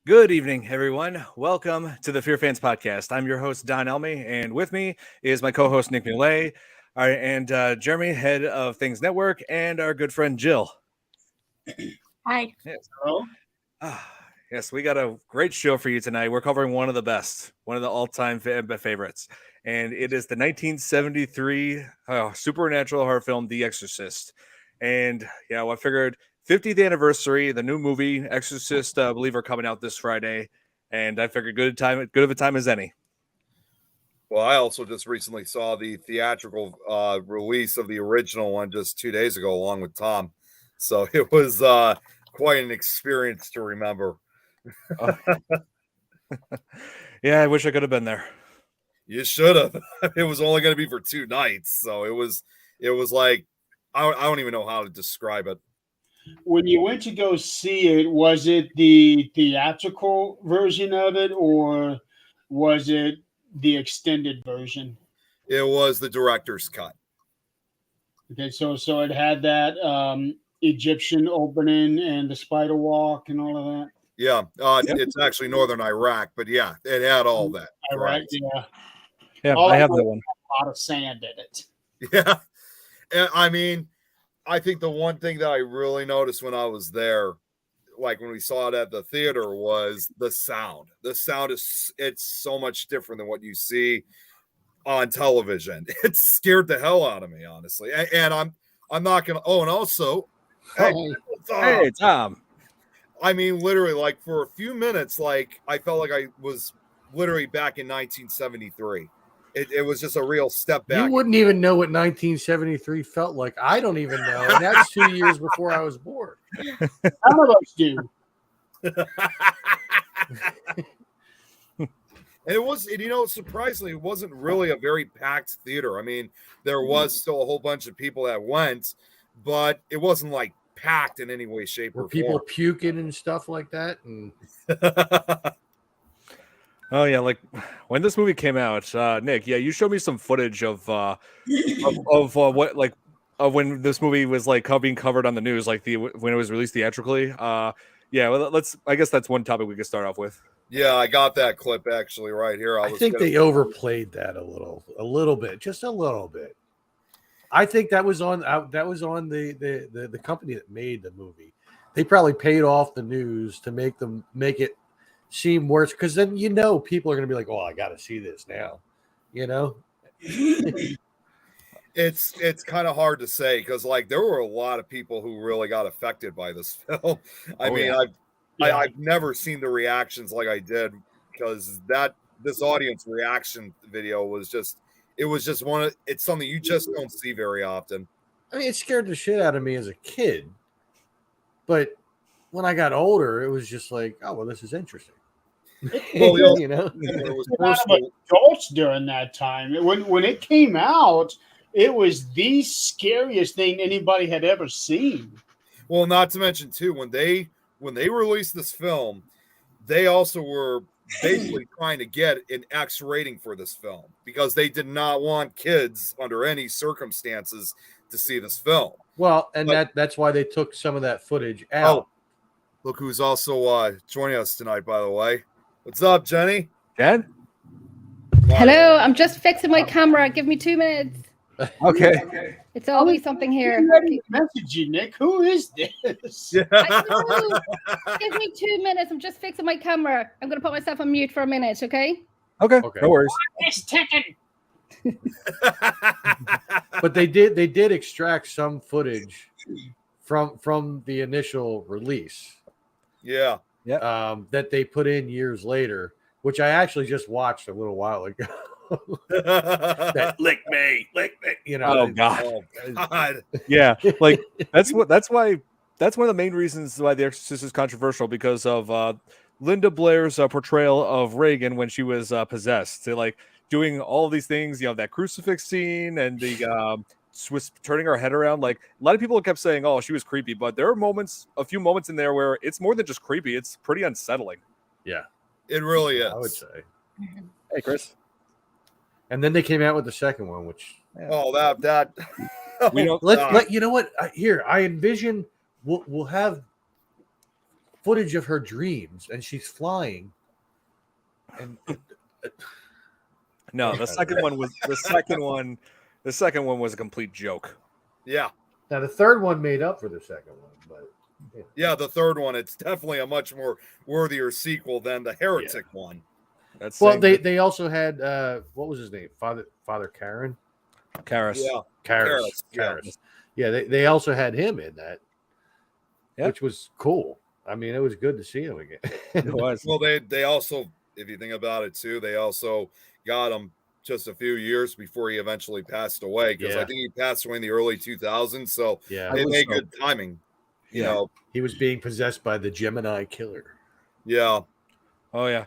Good evening, everyone. Welcome to the FearFans podcast. I'm your host, Don Elmy, and with me is my co-host, Nick Mulay, and Jeremy, head of Things Network, and our good friend, Jill. Hi. Yes. Hello. Yes, we got a great show for you tonight. We're covering one of the best, one of the all-time favorites, and it is the 1973 supernatural horror film, The Exorcist. And yeah, well, I figured 50th anniversary, the new movie Exorcist, I believe, are coming out this Friday, and I figured good of a time as any. Well, I also just recently saw the theatrical release of the original one just 2 days ago, along with Tom. So it was quite an experience to remember. Yeah, I wish I could have been there. You should have. It was only going to be for 2 nights, so it was like I don't even know how to describe it. When you went to go see it, was it the theatrical version of it, or was it the extended version? It was the director's cut. Okay, so it had that Egyptian opening and the spider walk and all of that. Yeah, It's actually northern Iraq, but yeah, it had all that. Iraq, yeah. Yeah, All I have that one. A lot of sand in it. Yeah, and I mean, I think the one thing that I really noticed when I was there, like when we saw it at the theater, was the sound. The sound it's so much different than what you see on television. It scared the hell out of me, honestly. And I'm not gonna. Oh, and also, Hey, Tom. I mean, literally, like for a few minutes, like I felt like I was literally back in 1973. It was just a real step back. You wouldn't even know what 1973 felt like. I don't even know. And that's 2 years before I was born. Some of us do. And it was, surprisingly, it wasn't really a very packed theater. I mean, there was still a whole bunch of people that went, but it wasn't like packed in any way, shape, or form. Were people puking and stuff like that? And Oh yeah, like when this movie came out, Nick. Yeah, you showed me some footage of what like of when this movie was like being covered on the news, like when it was released theatrically. Yeah, well, I guess that's one topic we could start off with. Yeah, I got that clip actually right here. I think they overplayed that a little bit, just a little bit. I think that was on the company that made the movie. They probably paid off the news to make it seem worse, because then people are going to be like, "Oh, I got to see this now," It's kind of hard to say, because like there were a lot of people who really got affected by this film. I've never seen the reactions like I did, because this audience reaction video was just it's something you just don't see very often. I mean, it scared the shit out of me as a kid, but when I got older, it was just like, oh well, this is interesting. Well, It was a lot of adults during that time. When it came out, it was the scariest thing anybody had ever seen. Well, not to mention too, when they released this film, they also were basically trying to get an X rating for this film, because they did not want kids under any circumstances to see this film. Well, and that's why they took some of that footage out. Oh, look who's also joining us tonight, by the way. What's up, Jenny? Jen? Hello, I'm just fixing my camera. Give me 2 minutes. Okay. It's always something here. Message you, Nick. Who is this? Give me 2 minutes. I'm just fixing my camera. I'm going to put myself on mute for a minute, okay? Okay. No worries. It's ticking. But they did extract some footage from the initial release. Yeah. That they put in years later, which I actually just watched a little while ago. That lick me. Oh God. Yeah, like that's one of the main reasons why The Exorcist is controversial, because of Linda Blair's portrayal of Reagan when she was possessed. They like doing all these things, that crucifix scene and the Swiss turning her head around. Like a lot of people kept saying, "Oh, she was creepy," but there are a few moments in there where it's more than just creepy; it's pretty unsettling. Yeah, it really is. I would say. Hey, Chris. And then they came out with the second one, which that we don't. Let you know what? Here, I envision we'll have footage of her dreams, and she's flying. And No, the second one was the second one was a complete joke. Yeah. now the third one made up for the second one, but Yeah, the third one, it's definitely a much more worthier sequel than the Heretic one. That's well, they also had what was his name? Father Karen? Karras. Yeah. Karras. Yeah, they also had him in that, which was cool. I mean, it was good to see him again. It was. Well, they also, if you think about it too, they also got him just a few years before he eventually passed away, because I think he passed away in the early 2000s. So they made good timing. You know, he was being possessed by the Gemini killer. Yeah. Oh yeah,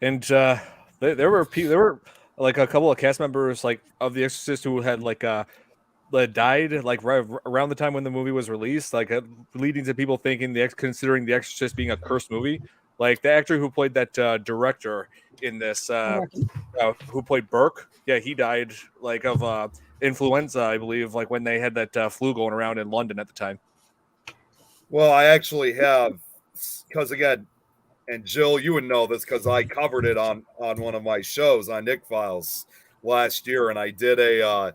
and there were like a couple of cast members like of The Exorcist who had like that died like right around the time when the movie was released, like leading to people thinking considering The Exorcist being a cursed movie. Like the actor who played that director in this, who played Burke, he died like of influenza, I believe, like when they had that flu going around in London at the time. Well, I actually have, because again, and Jill, you would know this because I covered it on one of my shows on Nick Files last year, and I did a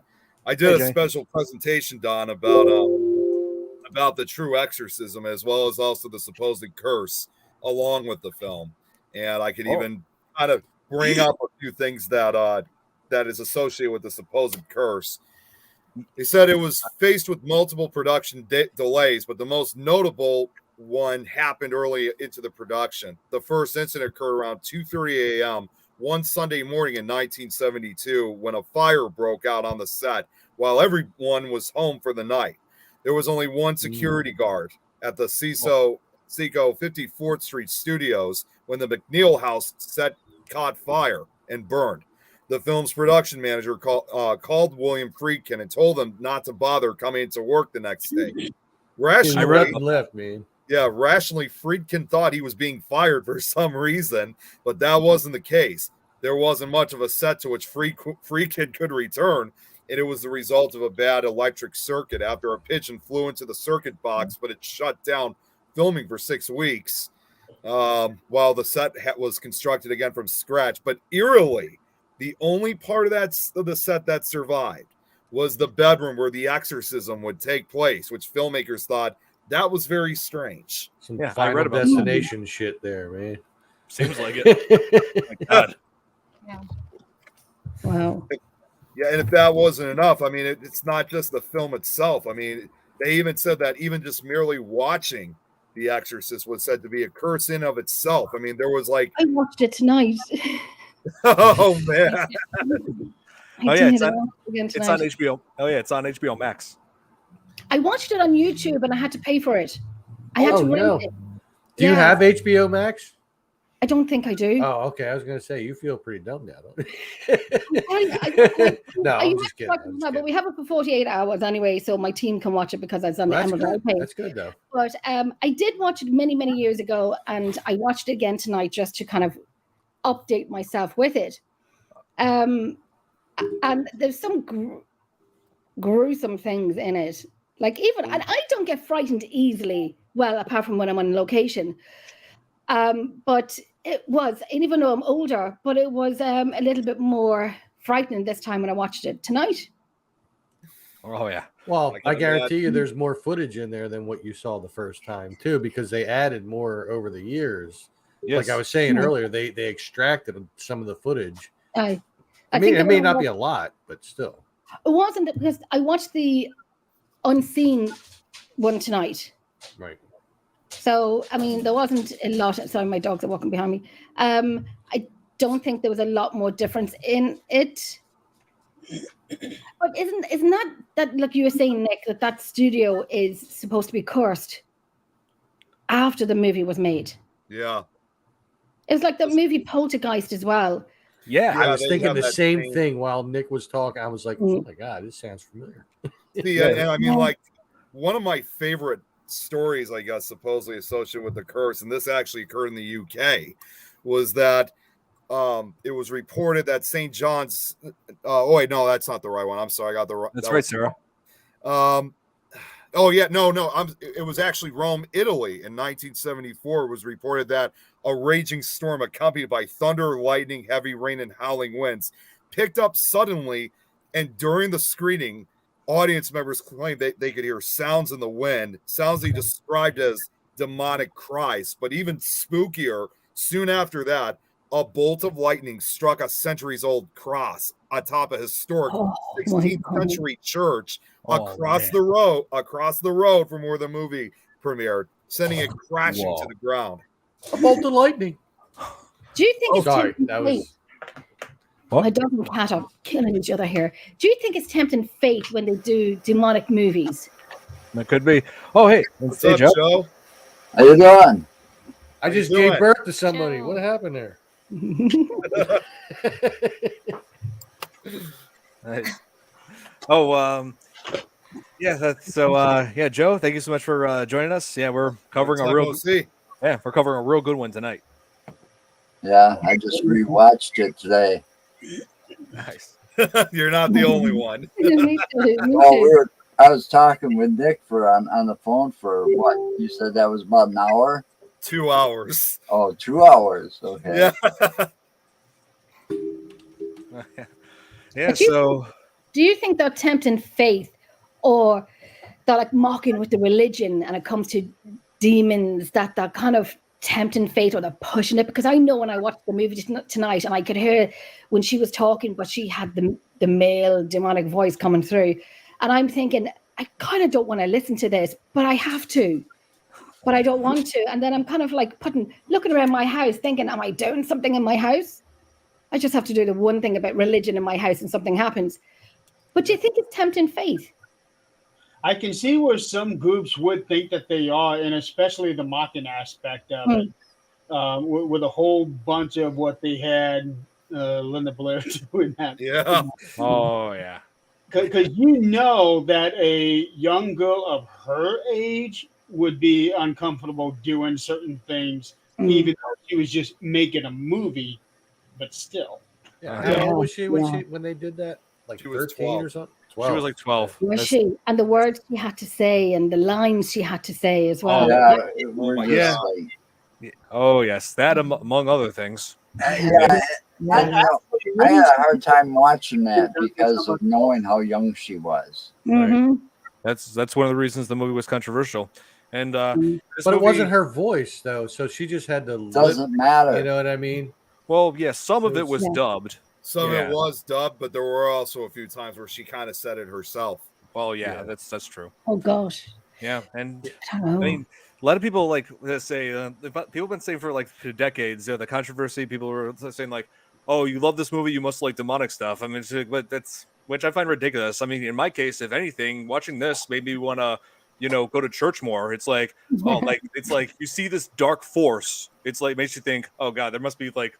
special presentation, Don, about the true exorcism as well as also the supposed curse along with the film, and I could even kind of bring up a few things that is associated with the supposed curse. He said it was faced with multiple production delays, but the most notable one happened early into the production. The first incident occurred around 2:30 a.m. one Sunday morning in 1972 when a fire broke out on the set while everyone was home for the night. There was only one security guard at the Seco 54th Street studios when the McNeil house set caught fire and burned. The film's production manager called William Friedkin and told him not to bother coming into work the next day. Rationally, Friedkin thought he was being fired for some reason, but that wasn't the case. There wasn't much of a set to which Friedkin could return, and it was the result of a bad electric circuit after a pigeon flew into the circuit box, but it shut down filming for 6 weeks while the set was constructed again from scratch. But eerily, the only part of the set that survived was the bedroom where the exorcism would take place, which filmmakers thought that was very strange. Some Final Destination shit there, man. Seems like it. Oh my God. Yeah. Wow. Yeah, and if that wasn't enough, I mean, it's not just the film itself. I mean, they even said that even just merely watching The Exorcist was said to be a curse in of itself. I mean, there was like... I watched it tonight. Oh, man. It's on HBO. Oh, yeah, it's on HBO Max. I watched it on YouTube and I had to pay for it. I had to rent it. Do you have HBO Max? I don't think I do. Oh, okay. I was going to say, you feel pretty dumb now, don't you? No, I'm just kidding. But we have it for 48 hours anyway, so my team can watch it because it's on the Amazon page. That's good, though. But I did watch it many, many years ago, and I watched it again tonight just to kind of update myself with it. And there's some gruesome things in it. Like and I don't get frightened easily, well, apart from when I'm on location. But it was, and even though I'm older, but it was a little bit more frightening this time when I watched it tonight. Oh, yeah. Well, I guarantee you there's more footage in there than what you saw the first time, too, because they added more over the years. Yes. Like I was saying earlier, they extracted some of the footage. I mean, it may not be a lot, but still. It wasn't, because I watched the unseen one tonight. Right. So, I mean, there wasn't a lot. Sorry, my dogs are walking behind me. I don't think there was a lot more difference in it. But isn't that like you were saying, Nick, that studio is supposed to be cursed after the movie was made? Yeah. It was like the movie Poltergeist as well. Yeah, I was thinking the same thing while Nick was talking. I was like, oh my God, this sounds familiar. And I mean, like, one of my favorite stories, I guess, supposedly associated with the curse, and this actually occurred in the UK, was that it was reported that St. John's oh wait, no, that's not the right one. I'm sorry, I got the right. That's right, Sarah. Oh yeah, no. It was actually Rome, Italy, in 1974. It was reported that a raging storm accompanied by thunder, lightning, heavy rain, and howling winds picked up suddenly, and during the screening, audience members claimed they could hear sounds in the wind, sounds they described as demonic cries. But even spookier, soon after that, a bolt of lightning struck a centuries-old cross atop a historic 16th century church across the road from where the movie premiered, sending it crashing to the ground. A bolt of lightning. Do you think it's sorry, tempting that fate? was My dog and cat are killing each other here. Do you think it's tempting fate when they do demonic movies? That could be. Oh, hey, What's hey, up, Joe. Joe? How you doing? I you just doing? gave birth to somebody. Joe. What happened there? Nice. Oh, yeah. That's so. Yeah, Joe. Thank you so much for joining us. Yeah, we're covering a real. Yeah, we're covering a real good one tonight. Yeah, I just rewatched it today. Nice. You're not the only one. Me too. Well, I was talking with Nick on the phone for what? You said that was about an hour? 2 hours. Oh, 2 hours. Okay. Yeah. Yeah. So. Do you think they're tempting faith, or they're like mocking with the religion, and it comes to demons that they're kind of tempting fate, or they're pushing it? Because I know when I watched the movie tonight, and I could hear when she was talking, but she had the male demonic voice coming through, and I'm thinking, I kind of don't want to listen to this, but I have to. But I don't want to. And then I'm kind of like looking around my house thinking, am I doing something in my house? I just have to do the one thing about religion in my house and something happens. But do you think it's tempting fate? I can see where some groups would think that they are, and especially the mocking aspect of it, with a whole bunch of what they had Linda Blair doing that. Yeah. Oh yeah. Because you know that a young girl of her age would be uncomfortable doing certain things, even though she was just making a movie, but still. Yeah. How old was she when they did that? Like She was 13 or 12. something? She was like 12. Was she? And the words she had to say and the lines she had to say as well. Yeah. Oh my Yeah. Like, Oh yes, that among other things. yeah. I had a hard time watching that because of knowing how young she was. Mhm. That's one of the reasons the movie was controversial. And But this it movie- wasn't her voice though, so she just had to Doesn't matter. You know what I mean? Well, yeah, some of it was Yeah. dubbed. Some of Yeah. it was dubbed, but there were also a few times where she kind of said it herself. Well, yeah, Yeah. that's true. Oh gosh. Yeah, and I don't know. I mean, a lot of people like say people have been saying for like decades the controversy. People were saying like, "Oh, you love this movie, you must like demonic stuff." I mean, but that's which I find ridiculous. I mean, in my case, if anything, watching this made me want to, go to church more. It's like, oh, like it's like you see this dark force. It's like makes you think, oh God, there must be like,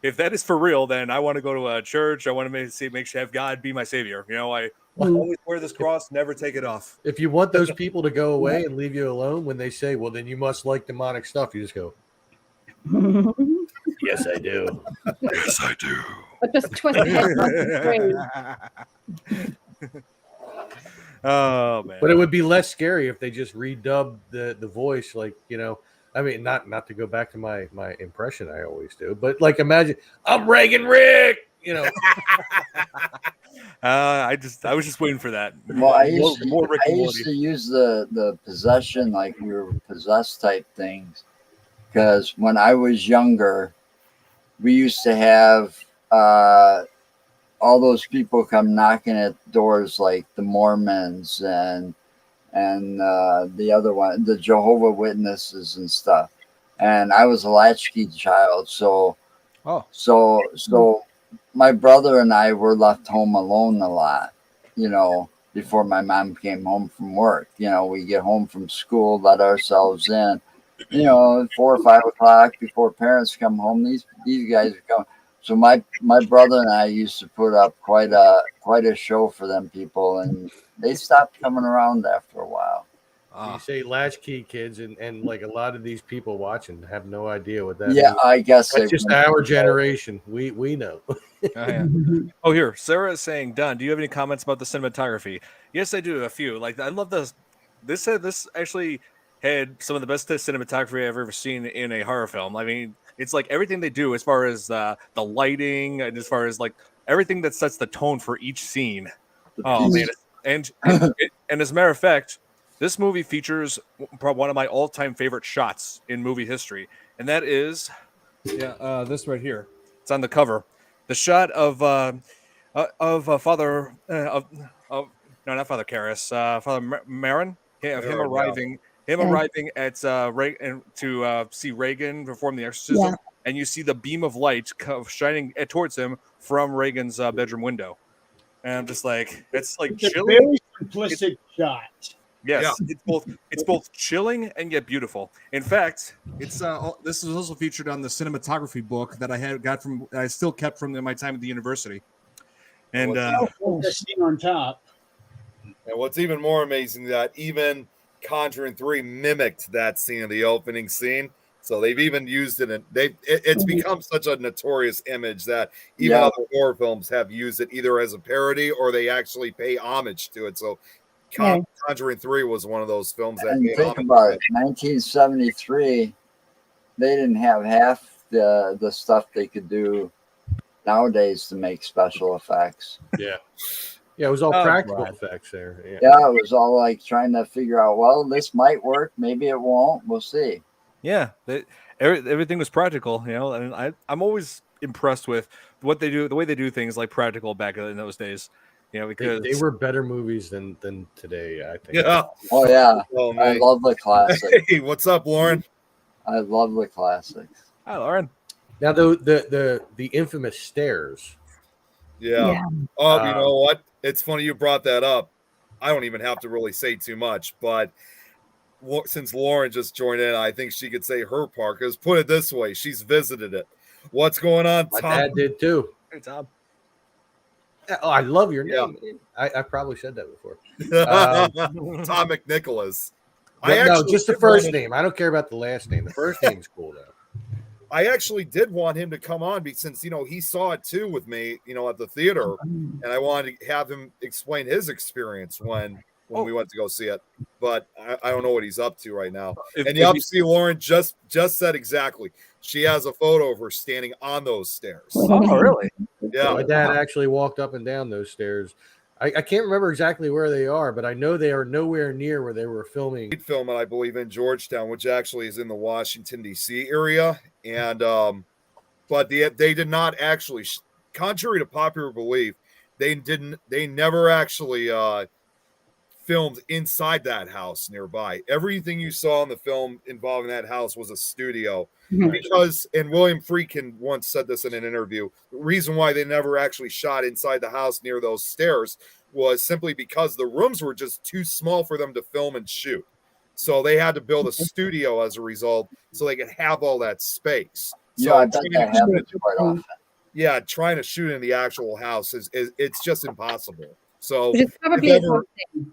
if that is for real, then I want to go to a church. I want to make sure have God be my savior. I always wear this cross, never take it off. If you want those people to go away and leave you alone, when they say, well, then you must like demonic stuff, you just go, yes, I do. Yes, I do. But just twist the head. Oh man! But it would be less scary if they just redubbed the voice, like, I mean, not to go back to my impression I always do, but like imagine I'm Reagan Rick, I was just waiting for that. Well, I used Rick and to Morty. use the possession, like we were possessed type things, because when I was younger, we used to have all those people come knocking at doors, like the Mormons and the other one, the Jehovah Witnesses and stuff. And I was a latchkey child, so my brother and I were left home alone a lot, before my mom came home from work. We get home from school, let ourselves in, 4 or 5 o'clock before parents come home. These guys are coming. So my brother and I used to put up quite a show for them people, and they stopped coming around after a while. You say latchkey kids, and like a lot of these people watching have no idea what that Yeah, means. I guess That's just our generation. We know. Oh, yeah. Oh, here, Sarah is saying, Don, do you have any comments about the cinematography? Yes, I do. A few. Like, I love this actually had some of the best cinematography I've ever seen in a horror film. I mean, it's like everything they do as far as the lighting and as far as like everything that sets the tone for each scene. Oh man, and as a matter of fact, this movie features one of my all-time favorite shots in movie history, and that is this right here. It's on the cover. The shot of Father of no, not Father Karras, Father Marin, him arriving at Reagan to see Reagan perform the exorcism, and you see the beam of light shining towards him from Reagan's bedroom window, and I'm just like, it's like it's chilling. A very simplistic shot. Yes, it's both chilling and yet beautiful. In fact, it's this is also featured on the cinematography book that I still kept from my time at the university. And the scene on top. And what's even more amazing that even Conjuring 3 mimicked that scene in the opening scene. So they've even used it, and it's become such a notorious image that even other horror films have used it either as a parody or they actually pay homage to it. So Conjuring 3 was one of those films that and think about it. 1973, they didn't have half the stuff they could do nowadays to make special effects. Yeah, it was all practical effects there. Yeah, it was all like trying to figure out, well, this might work, maybe it won't. We'll see. Yeah, everything was practical, you know, and I'm always impressed with what they do, the way they do things like practical back in those days. You know, because they were better movies than today, I think. Yeah. Oh yeah. I love the classics. Hey, what's up, Lauren? I love the classics. Hi, Lauren. Now the infamous stairs. Yeah. Oh, you know what? It's funny you brought that up. I don't even have to really say too much, but since Lauren just joined in, I think she could say her part. Because put it this way, she's visited it. What's going on, Tom? My dad did too. Hey, Tom. Oh, I love your name. I probably said that before. Tom McNicholas. No, just the first name. I don't care about the last name. The first name's cool though. I actually did want him to come on since he saw it too with me, at the theater, and I wanted to have him explain his experience when we went to go see it. But I don't know what he's up to right now. See, Lauren just said exactly. She has a photo of her standing on those stairs. Oh, really? Yeah. My dad actually walked up and down those stairs. I can't remember exactly where they are, but I know they are nowhere near where they were filming. Film, I believe, in Georgetown, which actually is in the Washington, D.C. area. And but they did not actually, contrary to popular belief, they never actually filmed inside that house nearby. Everything you saw in the film involving that house was a studio. Because, and William Friedkin once said this in an interview, the reason why they never actually shot inside the house near those stairs was simply because the rooms were just too small for them to film and shoot. So they had to build a studio as a result so they could have all that space. Yeah, I bet that happens quite often. Yeah, trying to shoot in the actual house it's just impossible. So it's probably a good thing.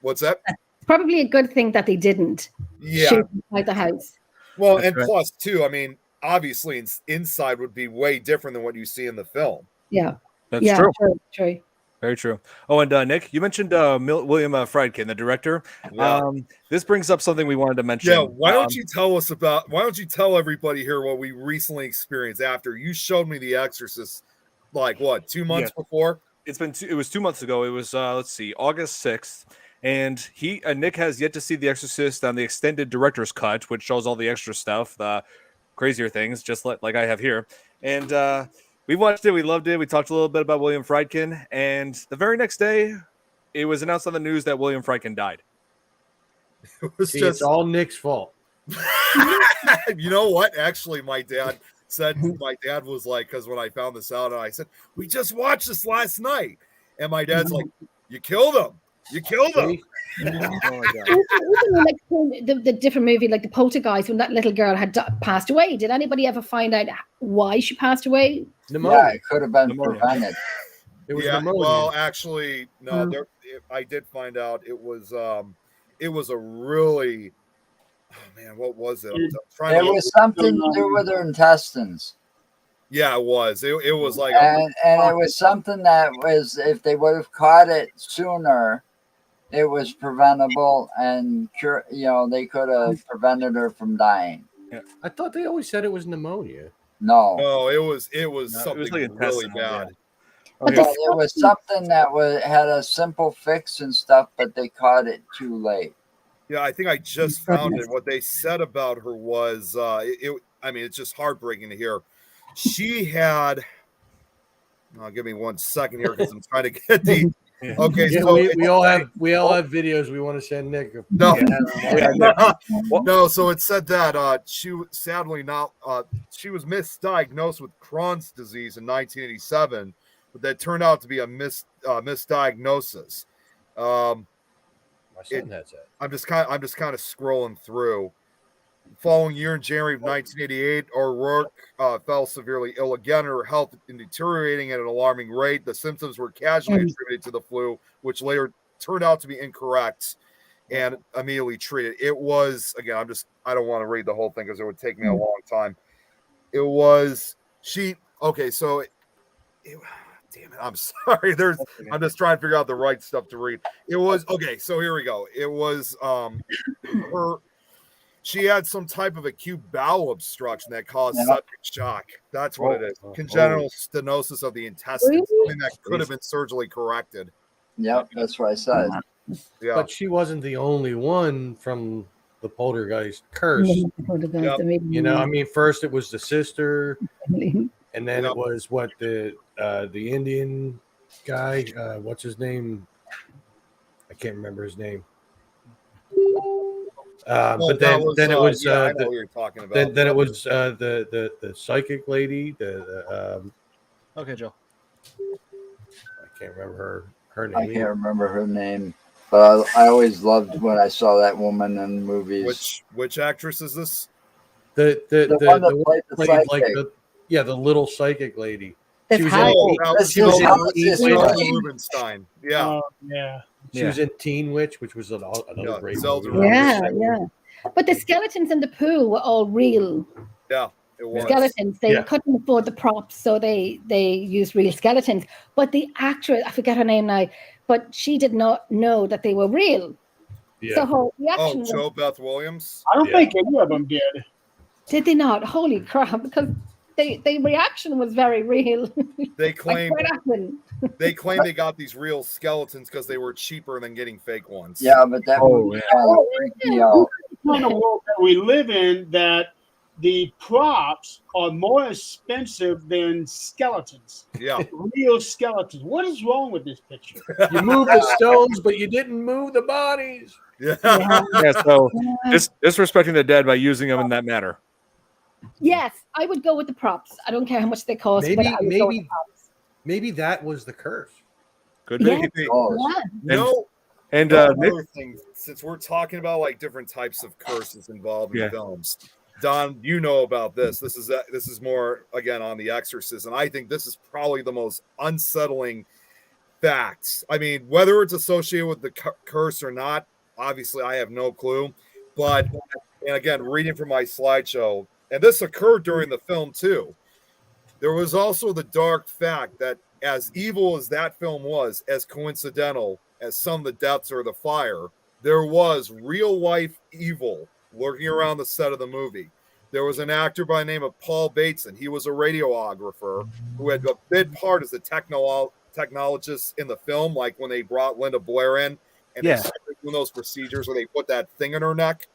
What's that? It's probably a good thing that they didn't shoot inside the house. Well, that's plus too, I mean, obviously inside would be way different than what you see in the film. Yeah. That's true. True. Very true. Oh, and Nick, you mentioned William Friedkin, the director. Yeah. This brings up something we wanted to mention. Yeah, why don't you tell everybody here what we recently experienced after you showed me The Exorcist, like what, 2 months before? It was 2 months ago. It was August 6th. And Nick has yet to see The Exorcist on the extended director's cut, which shows all the extra stuff, the crazier things, just like I have here. And we watched it. We loved it. We talked a little bit about William Friedkin. And the very next day, it was announced on the news that William Friedkin died. It's all Nick's fault. You know what? Actually, my dad was like, because when I found this out, and I said, we just watched this last night. And my dad's like, you killed him. You killed him. Oh my God. The different movie, like the Poltergeist, when that little girl had passed away. Did anybody ever find out why she passed away? Pneumonia. Yeah, it could have been prevented. It was pneumonia. Well, actually, no. I did find out it was a really. Oh man, what was it? It was something to do with her intestines. Yeah, it was. It was like, and it was something that was, if they would have caught it sooner, it was preventable and they could have prevented her from dying. I thought they always said it was pneumonia. No, it was something like really intestinal, bad. But but it was something that had a simple fix and stuff, but they caught it too late. Yeah, I think I just found it. What they said about her was, I mean, it's just heartbreaking to hear. She had. Give me 1 second here because I'm trying to get the. Okay, Yeah, so we all have videos we want to send Nick. No, Yeah. no. So it said that she sadly not. She was misdiagnosed with Crohn's disease in 1987, but that turned out to be a misdiagnosis. My son has that. I'm just kind of scrolling through. The following year, in January of 1988, O'Rourke fell severely ill again. Her health deteriorating at an alarming rate. The symptoms were casually attributed to the flu, which later turned out to be incorrect, and immediately treated. It was, again, I don't want to read the whole thing because it would take me a long time. It was okay, so damn it, I'm sorry. I'm just trying to figure out the right stuff to read. It was okay, so here we go. It was she had some type of acute bowel obstruction that caused septic shock. That's what it is. Congenital stenosis of the intestines, something that could have been surgically corrected. Yep, that's what I said. Yeah. But she wasn't the only one from the poltergeist curse. Yep. You know, I mean, first it was the sister, and then it was the Indian guy. What's his name? I can't remember his name. But then it was I know what you're talking about. Then it was the psychic lady. Okay, Joe. I can't remember her name. I can't remember her name, but I always loved when I saw that woman in movies. Which actress is this? The one that played the psychic. Like the little psychic lady. She was in Rubenstein. Yeah. Yeah. She was in Teen Witch, which was another great movie. Yeah. But the skeletons in the pool were all real. Yeah, it was. Skeletons. They couldn't afford the props, so they used real skeletons. But the actress, I forget her name now, but she did not know that they were real. Yeah. So her reaction was, Jo Beth Williams? I don't think any of them did. Did they not? Holy crap! Because the reaction was very real. They claim what happened? They claim they got these real skeletons because they were cheaper than getting fake ones. Yeah, but that movie kind of freaked me out. The kind of world that we live in, that the props are more expensive than skeletons. Yeah, real skeletons. What is wrong with this picture? You moved the stones, but you didn't move the bodies. Yeah. So disrespecting the dead by using them in that manner. Yes, I would go with the props. I don't care how much they cost. But I would go with the props. Maybe that was the curse. Could be. Yeah. Another thing, since we're talking about like different types of curses involved in films, Don, you know about this. This is more again on The Exorcist, and I think this is probably the most unsettling fact. I mean, whether it's associated with the curse or not, obviously I have no clue. But and again, reading from my slideshow, and this occurred during the film too. There was also the dark fact that as evil as that film was, as coincidental as some of the deaths or the fire, there was real life evil lurking around the set of the movie. There was an actor by the name of Paul Bateson. He was a radiographer who had a big part as the technologist in the film, like when they brought Linda Blair in and they started doing those procedures where they put that thing in her neck.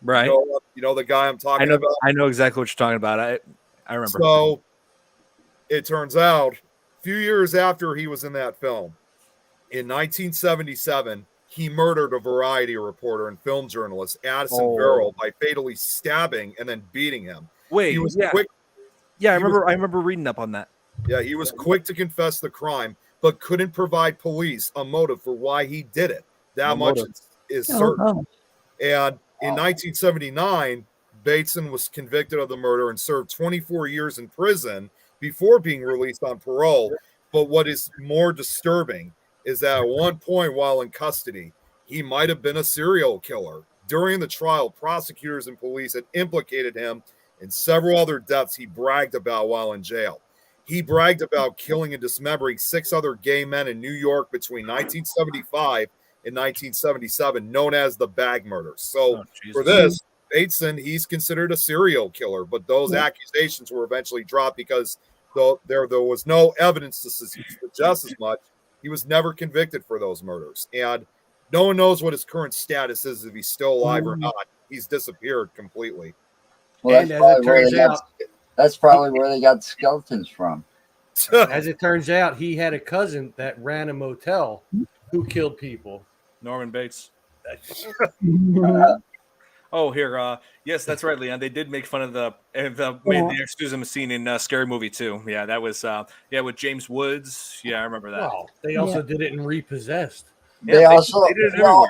Right. You know the guy I'm talking about? I know exactly what you're talking about. I remember. So it turns out a few years after he was in that film, in 1977, he murdered a Variety reporter and film journalist, Addison Verrill, by fatally stabbing and then beating him. Wait, he was quick. Yeah, I remember reading up on that. Yeah, he was quick to confess the crime, but couldn't provide police a motive for why he did it. That much is certain. And in 1979, Bateson was convicted of the murder and served 24 years in prison before being released on parole. But what is more disturbing is that at one point while in custody, he might have been a serial killer. During the trial, prosecutors and police had implicated him in several other deaths he bragged about while in jail. He bragged about killing and dismembering 6 other gay men in New York between 1975 in 1977, known as the bag murders. So for Jesus. this, Bateson, he's considered a serial killer, but those accusations were eventually dropped because though there was no evidence to suggest as much. He was never convicted for those murders, and no one knows what his current status is, if he's still alive or not. He's disappeared completely. Well, And as it turns out, that's probably where they got the skeletons from. as it turns out, he had a cousin that ran a motel who killed people. Norman Bates. Oh, here. Yes, that's right, Leon. They did make fun of made the exorcism scene in Scary Movie 2. Yeah, that was with James Woods. Yeah, I remember that. Well, they also did it in Repossessed. Yeah, They also they did it everywhere.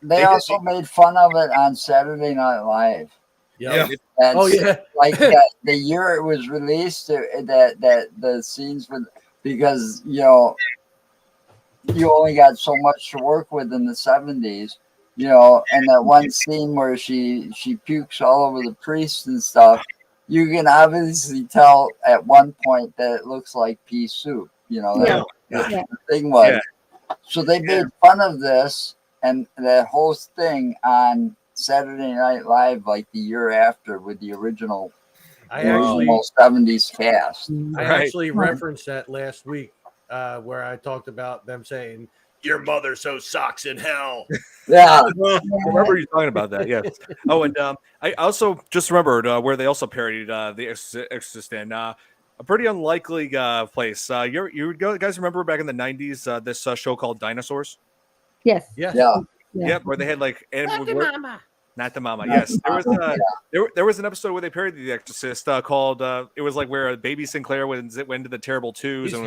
They also made fun of it on Saturday Night Live. Yeah. That's, Oh yeah. Like the year it was released, that the scenes with, because you only got so much to work with in the 70s, and that one scene where she pukes all over the priest and stuff, you can obviously tell at one point that it looks like pea soup. The thing was. So they made fun of this and the whole thing on Saturday Night Live like the year after with the original 70s cast. I actually referenced that last week where I talked about them saying, "Your mother sews socks in hell." Yeah. I remember you talking about that. Yeah. Oh, and I also just remembered where they also parodied the Exorcist in a pretty unlikely place. You guys remember back in the 90s this show called Dinosaurs? Yes. Yeah. Yep, where they had like Not the mama. Yes, there was an episode where they parodied The Exorcist called it was like where baby Sinclair went into the terrible twos and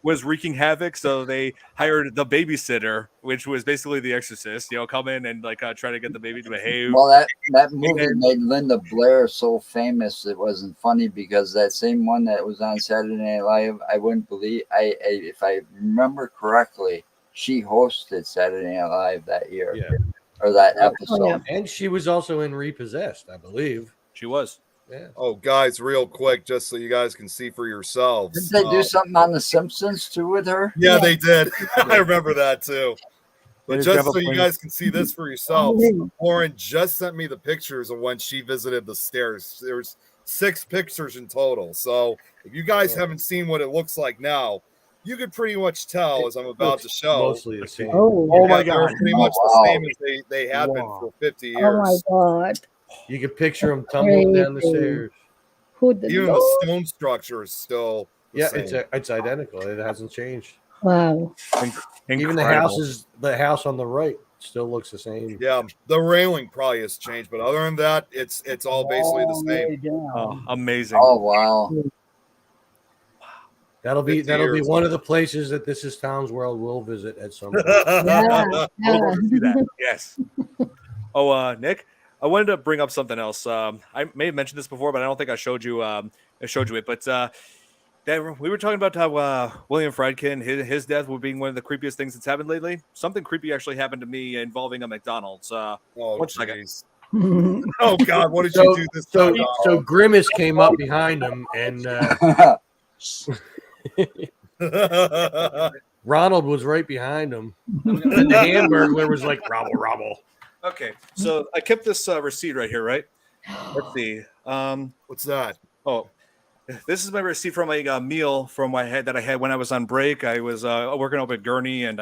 was wreaking havoc. So they hired the babysitter, which was basically The Exorcist. Come in and like try to get the baby to behave. Well, that movie made Linda Blair so famous. It wasn't funny because that same one that was on Saturday Night Live, I wouldn't believe. If I remember correctly, she hosted Saturday Night Live that year. Yeah. Or that episode. Oh, yeah. And she was also in Repossessed, I believe. She was. Yeah. Oh, guys, real quick, just so you guys can see for yourselves. Did they do something on The Simpsons too with her? Yeah, they did. I remember that too. But just so you guys can see this for yourselves, Lauren just sent me the pictures of when she visited the stairs. There's 6 pictures in total. So if you guys haven't seen what it looks like now, you could pretty much tell, as I'm about to show. Mostly the same. Oh my God. They're pretty much the same as they have been for 50 years. Oh my God. You can picture them tumbling down the stairs. Who the Even the stone structure is still the same. It's identical. It hasn't changed. Wow. Even the house on the right still looks the same. Yeah, the railing probably has changed, but other than that, it's all basically the same. Oh, amazing. Oh wow. That'll be one of the places that This Is Tom's World will visit at some point. Yes. Oh, Nick, I wanted to bring up something else. I may have mentioned this before, but I don't think I showed you it. But that we were talking about how William Friedkin, his death would being one of the creepiest things that's happened lately. Something creepy actually happened to me involving a McDonald's. One second. Oh God, what did you do this time? So Grimace came up behind him and Ronald was right behind him. And the Hamburglar was like, "Robble, robble." Okay, so I kept this receipt right here, right? Let's see. What's that? Oh, this is my receipt from a meal that I had when I was on break. I was working up at Gurney, and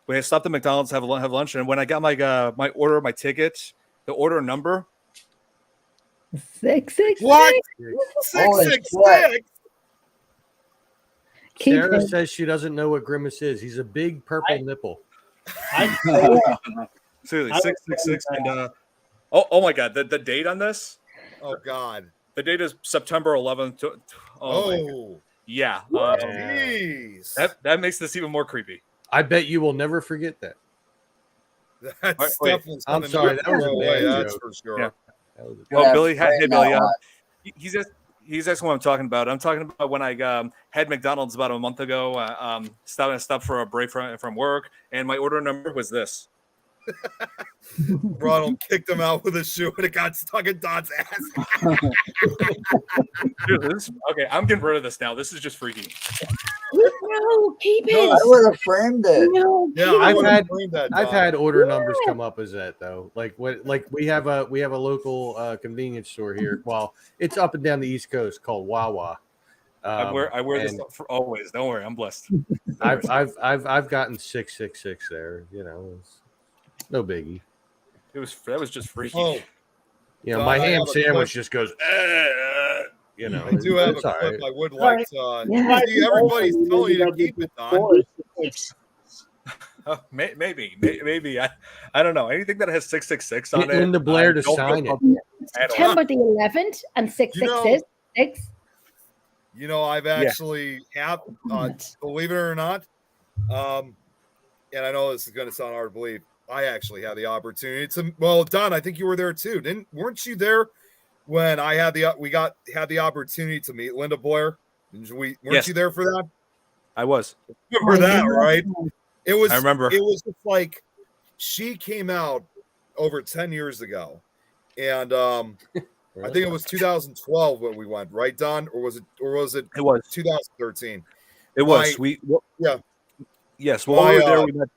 we had stopped at McDonald's to have lunch. And when I got my order, my ticket, the order number 666. What? 666. Sarah says she doesn't know what Grimace is. He's a big purple nipple. Seriously, 666. And oh my God, the date on this? Oh God, the date is September 11th. Yeah. Jeez. That makes this even more creepy. I bet you will never forget that. That's Wait, definitely I'm sorry, that was a bad that's joke. for sure. Yeah. Yeah, Billy, hey Billy, no. he's asking what I'm talking about. I'm talking about when I had McDonald's about a month ago. Stopped for a break from work, and my order number was this. Ronald kicked him out with a shoe, and it got stuck in Don's ass. Dude, okay, I'm getting rid of this now. This is just freaky. No, keep it. I would have framed it. No, Yeah, keep I it. would I've have framed that. I've Tom. had order numbers come up as that though. Like we have a local convenience store here. Well, it's up and down the East Coast called Wawa. I wear this and for always. Don't worry, I'm blessed. I've gotten 666 there. You know, it's no biggie. That was just free. Oh, You know, I my have ham a sandwich clip. just goes. You know, I do have a it's all clip right. I would like to. Yeah. See, everybody's telling you to keep it, Don. Maybe. I don't know. Anything that has 666 on Get it. Linda Blair I to don't feel sign it. comfortable at all. September the 11th and 666. You know, I've actually have, believe it or not, and I know this is going to sound hard to believe. I actually had the opportunity to. Well, Don, I think you were there too. Weren't you there when I had the opportunity to meet Linda Blair? Weren't you there for that? I was. Remember that, right? It was. I remember. It was just like she came out over 10 years ago, and I think it was 2012 when we went, right, Don? Or was it? It was 2013. It was. Yeah. Yes. While we were there, we met.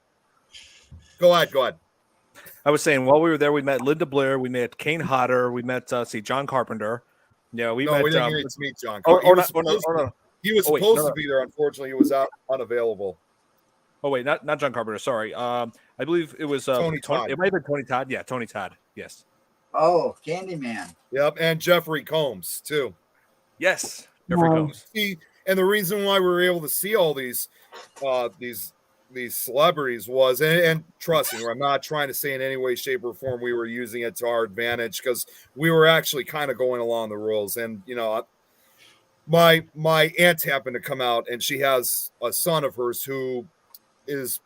Go ahead. I was saying while we were there, we met Linda Blair, we met Kane Hodder, we met John Carpenter. Yeah, we met. We didn't get to meet John. He was supposed to be there. Unfortunately, he was unavailable. Oh wait, not John Carpenter. Sorry. I believe it was Tony Todd. It might have been Tony Todd. Yeah, Tony Todd. Yes. Oh, Candyman. Yep, and Jeffrey Combs too. Yes, Jeffrey Combs. And the reason why we were able to see all these celebrities was, and trust me, I'm not trying to say in any way, shape, or form we were using it to our advantage, because we were actually kind of going along the rules. And you know, my aunt happened to come out, and she has a son of hers who is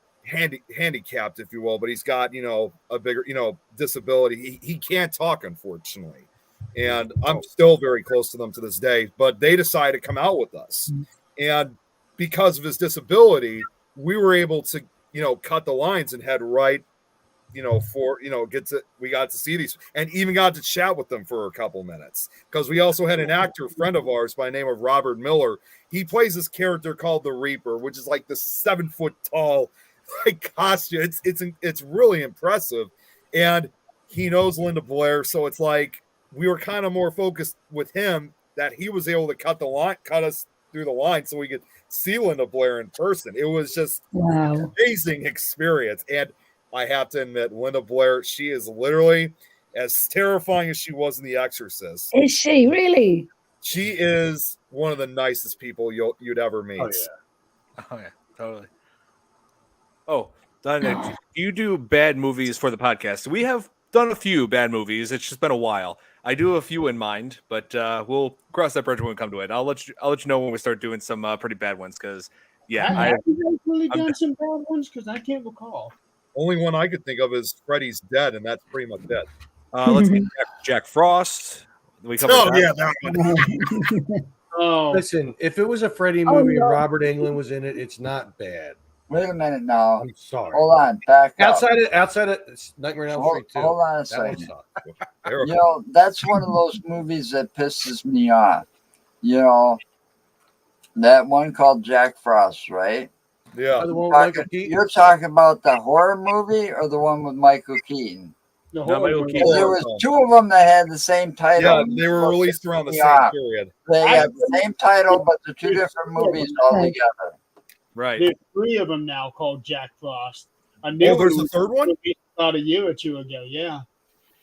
handicapped, if you will, but he's got, you know, a bigger, you know, disability. He can't talk, unfortunately. And I'm still very close to them to this day, but they decided to come out with us. And because of his disability, we were able to, you know, cut the lines and head right, you know, we got to see these and even got to chat with them for a couple minutes, because we also had an actor friend of ours by the name of Robert Miller. He plays this character called the Reaper, which is like the 7 foot tall like costume. It's really impressive. And he knows Linda Blair. So it's like, we were kind of more focused with him that he was able to cut us through the line so we could see Linda Blair in person. It was just an amazing experience. And I have to admit, Linda Blair, she is literally as terrifying as she was in The Exorcist. Is she really? She is one of the nicest people you'd ever meet. Oh yeah, totally. Oh, Don, do you do bad movies for the podcast? We have done a few bad movies. It's just been a while. I do have a few in mind, but we'll cross that bridge when we come to it. I'll let you know when we start doing some pretty bad ones, because have you guys really done some bad ones? Because I can't recall. Only one I could think of is Freddy's Dead, and that's pretty much it. Let's get Jack Frost. That one. Oh, Listen, if it was a Freddy movie and Robert Englund was in it, it's not bad. Wait a minute now. I'm sorry. Hold on, back up. Outside of Nightmare on Elm Street 2. Hold on a That second. one sucked. You know, that's one of those movies that pisses me off. You know, that one called Jack Frost, right? Yeah. The one with Michael Keaton? You're talking about the horror movie or the one with Michael Keaton? the Not Michael horror Keaton. movie. There was two of them that had the same title. Yeah, they were released around the same Yeah. period. They have the same title, but they're two different movies altogether. Right. There's 3 of them now called Jack Frost. Oh, there's a third one? About a year or 2 ago, yeah.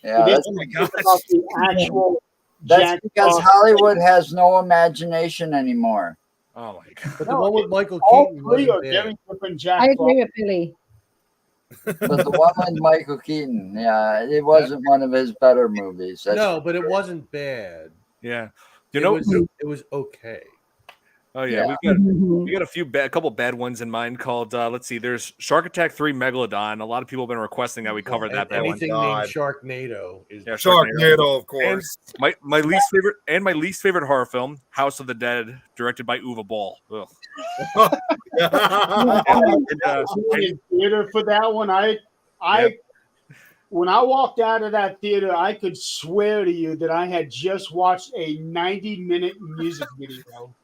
Yeah, This that's, Oh my is gosh. about the actual that's Jack because Frost. Hollywood has no imagination anymore. Oh my god. But the one with Michael All Keaton 3 are wasn't very bad. different Jack I Frost. agree with Billy. But the one with Michael Keaton, yeah, it wasn't one of his better movies. That's No, but it wasn't bad. Yeah. You know. It was okay. Oh yeah, Yeah. we got a couple bad ones in mind. Called let's see, there's Shark Attack 3 Megalodon. A lot of people have been requesting that we cover that bad one. Anything named Sharknado is Yeah, Sharknado, of And course. my least favorite horror film, House of the Dead, directed by Uwe Boll. Ugh. In theater for that one, when I walked out of that theater, I could swear to you that I had just watched a 90-minute music video.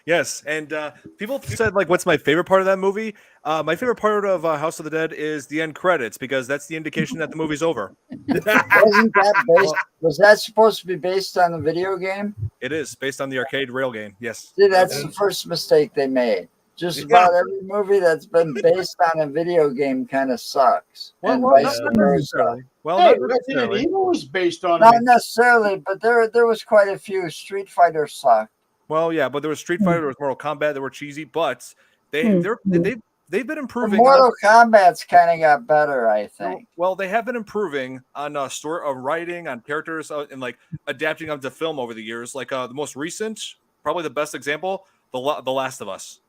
Yes, and people said like, "What's my favorite part of that movie?" My favorite part of House of the Dead is the end credits because that's the indication that the movie's over. Wasn't that based? Was that supposed to be based on the video game? It is based on the arcade rail game. Yes. See, that's the first mistake they made. Just about every movie that's been based on a video game kind of sucks. And vice versa. Well, Hey, not Resident necessarily. Evil was based on Not necessarily, but there was quite a few. Street Fighter sucked. Well, yeah, but there was Street Fighter, there was Mortal Kombat, they were cheesy, but they've been improving. Mortal Kombat's kind of got better, I think. Well, they have been improving on story of writing, on characters, and like adapting them to film over the years. Like the most recent, probably the best example, the Last of Us,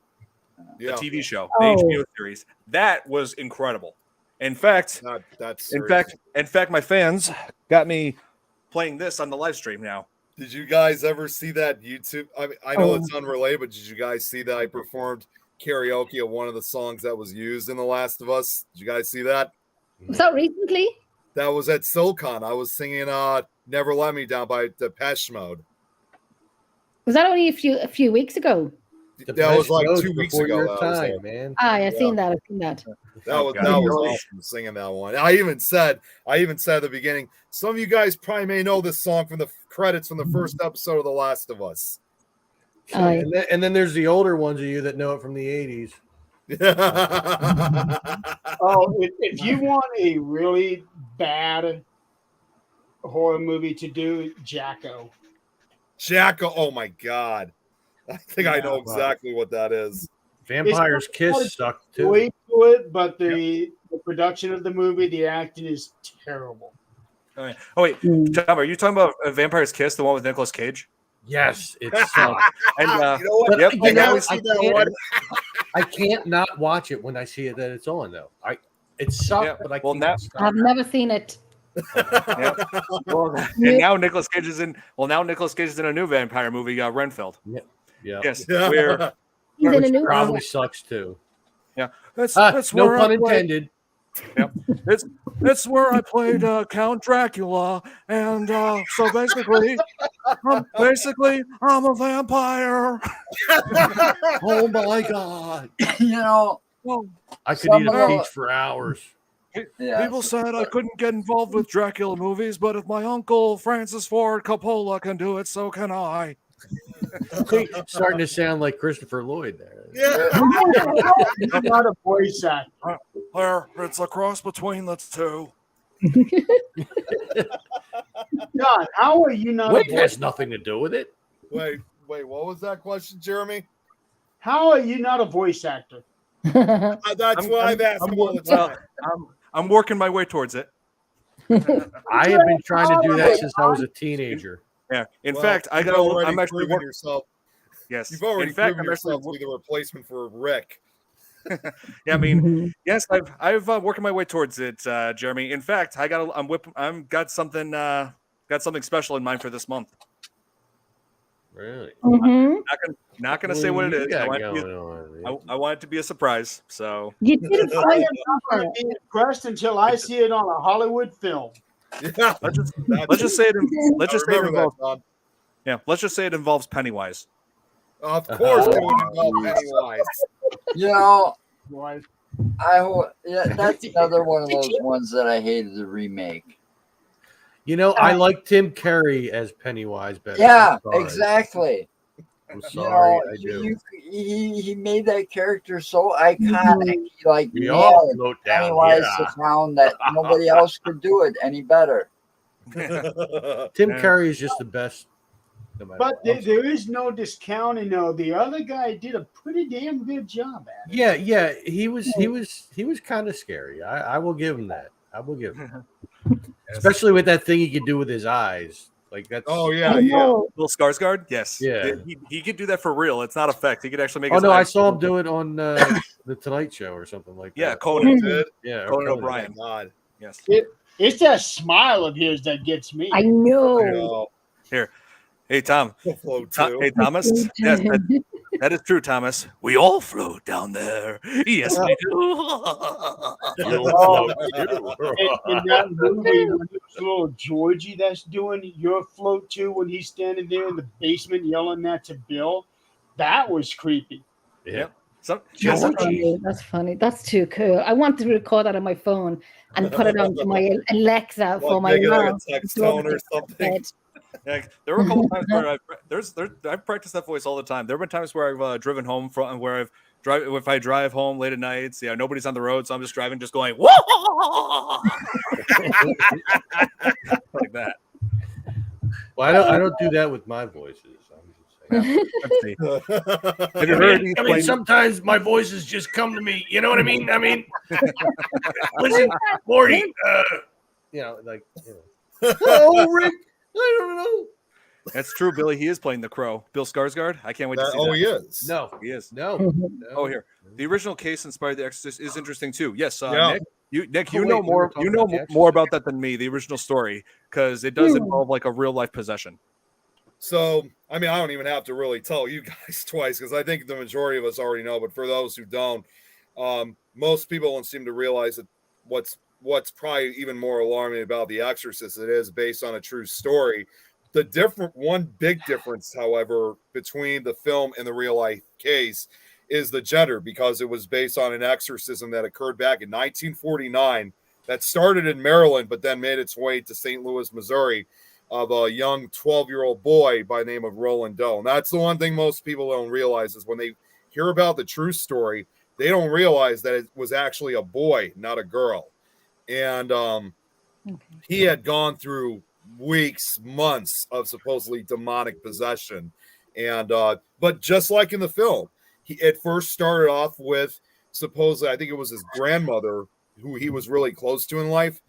the TV show, the HBO series. That was incredible. In fact, in fact, my fans got me playing this on the live stream now. Did you guys ever see that YouTube? I mean, I know it's unrelated, but did you guys see that I performed karaoke of one of the songs that was used in The Last of Us? Did you guys see that? Was that recently? That was at SoulCon. I was singing "Never Let Me Down" by Depeche Mode. Was that only a few weeks ago? That was like 2 weeks ago. Man. I've seen that. That was awesome singing that one. I even said at the beginning, some of you guys probably may know this song from the credits from the first episode of The Last of Us. And then there's the older ones of you that know it from the 80s. If you want a really bad horror movie to do, Jacko. Oh my God. I think I know exactly what that is. Vampire's Kiss sucked too. But the production of the movie, the acting is terrible. Oh wait, Tom, are you talking about Vampire's Kiss, the one with Nicolas Cage? Yes, it sucks. And you know what? I can't not watch it when I see it that it's on though. It sucked, but I can't stop. I've never seen it. And now Nicolas Cage is in. Well, now Nicolas Cage is in a new vampire movie, Renfield. Yeah. Yes. Where He's in a new probably one. sucks too. Yeah. That's no where pun intended. Yep. It's where I played Count Dracula, and so basically I'm a vampire. Oh my God! I could eat a peach for hours. People said I couldn't get involved with Dracula movies, but if my uncle Francis Ford Coppola can do it, so can I. Starting to sound like Christopher Lloyd there. Yeah. I'm not a voice actor. It's a cross between the two. John, how are you not? Wait, has nothing to do with it. Wait, what was that question, Jeremy? How are you not a voice actor? That's what I've asked him all the time. I'm working my way towards it. I have been trying to do that since I was a teenager. Yeah. In fact, I'm actually working yourself. Yes. You've already proven yourself to be the replacement for Rick. Yeah, I mean, yes, I've working my way towards it, Jeremy. In fact, got something special in mind for this month. Really? Mm-hmm. Not gonna say what it is. I want it to be a surprise. So you didn't find it. Be impressed until I see it on a Hollywood film. Yeah, let's just say it involves Pennywise. Of course, it would involve Pennywise. That's another one of those ones that I hated the remake. I like Tim Curry as Pennywise better. Yeah, exactly. I'm sorry, I do. He made that character so iconic. He nailed Pennywise the clown that nobody else could do it any better. Tim Curry is just the best. But there is no discounting. The other guy did a pretty damn good job at it. Yeah, he was kind of scary. I will give him that. I will give him that. Especially with that thing he could do with his eyes. Like that's Bill Skarsgård. Yes, yeah, he could do that for real. It's not a fact. He could actually make. I saw him do it on the Tonight Show or something like that. Yeah, Conan did. Yeah, Conan O'Brien. God, yes. It's that smile of his that gets me. I know. Here, hey Tom. Hey Thomas. Yes, that is true, Thomas. We all float down there. Yes, we do. In that movie, when it's little Georgie that's doing your float too, when he's standing there in the basement yelling that to Bill, That was creepy. Yeah. So, That's some- funny. That's funny. That's too cool. I want to record that on my phone and put it onto my Alexa for my make it like alarm. a text tone or something. yeah, there were a couple times where I've practiced that voice all the time. There have been times where I've driven home from where if I drive home late at nights, nobody's on the road, so I'm just driving, just going whoa, like that. Well, I don't do that with my voices. I'm just saying. Have you heard these planes? Sometimes my voices just come to me. You know what I mean? Listen, Morty. Oh, Rick. I don't know. That's true, Billy. He is playing the Crow. Bill Skarsgård. I can't wait to see that. He is. No, he is. No. Oh, here. The original case inspired The Exorcist is interesting too. Yes, Yeah. Nick, Oh, you know wait, more. we were You talking know about The more Exorcist. about that than me. The original story, because it does involve like a real life possession. So, I mean, I don't even have to really tell you guys twice because I think the majority of us already know. But for those who don't, most people don't seem to realize that what's probably even more alarming about The Exorcist, it is based on a true story. One big difference, however, between the film and the real life case is the gender, because it was based on an exorcism that occurred back in 1949 that started in Maryland, but then made its way to St. Louis, Missouri, of a young 12-year-old boy by the name of Roland Doe. And that's the one thing most people don't realize is when they hear about the true story, they don't realize that it was actually a boy, not a girl. And he had gone through weeks, months of supposedly demonic possession. And but just like in the film, he at first started off with supposedly, I think it was his grandmother who he was really close to in life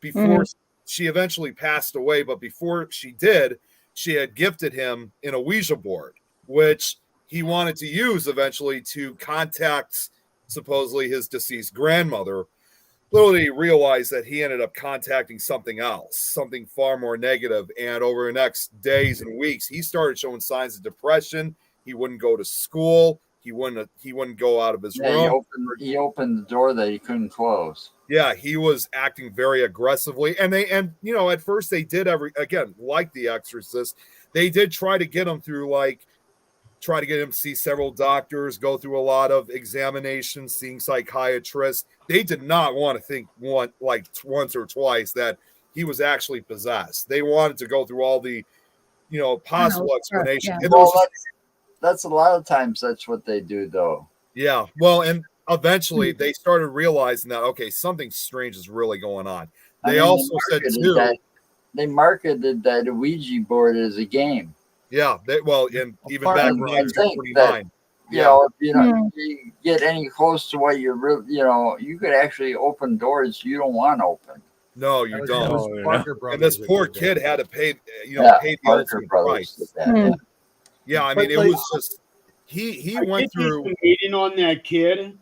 before she eventually passed away. But before she did, she had gifted him in a Ouija board, which he wanted to use eventually to contact supposedly his deceased grandmother. Little did he realize that he ended up contacting something else, something far more negative. And over the next days and weeks, he started showing signs of depression. He wouldn't go to school. He wouldn't go out of his room. He opened the door that he couldn't close. Yeah, he was acting very aggressively. And at first they did like The Exorcist, they did try to get him to see several doctors, go through a lot of examinations, seeing psychiatrists. They did not want to think once or twice that he was actually possessed. They wanted to go through all the, possible explanations. Yeah. Well, that's a lot of times that's what they do, though. Yeah. Well, and eventually they started realizing that, okay, something strange is really going on. They They marketed that Ouija board as a game. Yeah. And even back in 1949. If you get any close to what you're you could actually open doors you don't want to open. No, you don't. And this poor kid had to pay, pay the ultimate price. Yeah, I mean, it was just he went through waiting on that kid.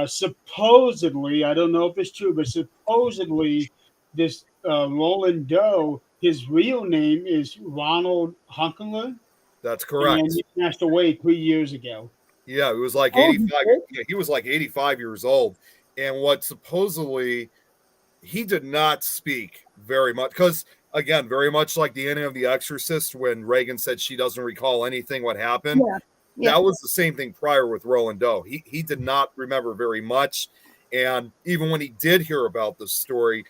Supposedly, I don't know if it's true, but supposedly this Roland Doe, his real name is Ronald Hunkler. That's correct. And he passed away 3 years ago. Yeah, it was like 85. Yeah, he was like 85 years old. And what supposedly he did not speak very much because, again, very much like the ending of The Exorcist when Reagan said she doesn't recall anything what happened. Yeah. That was the same thing prior with Roland Doe. He did not remember very much. And even when he did hear about the story,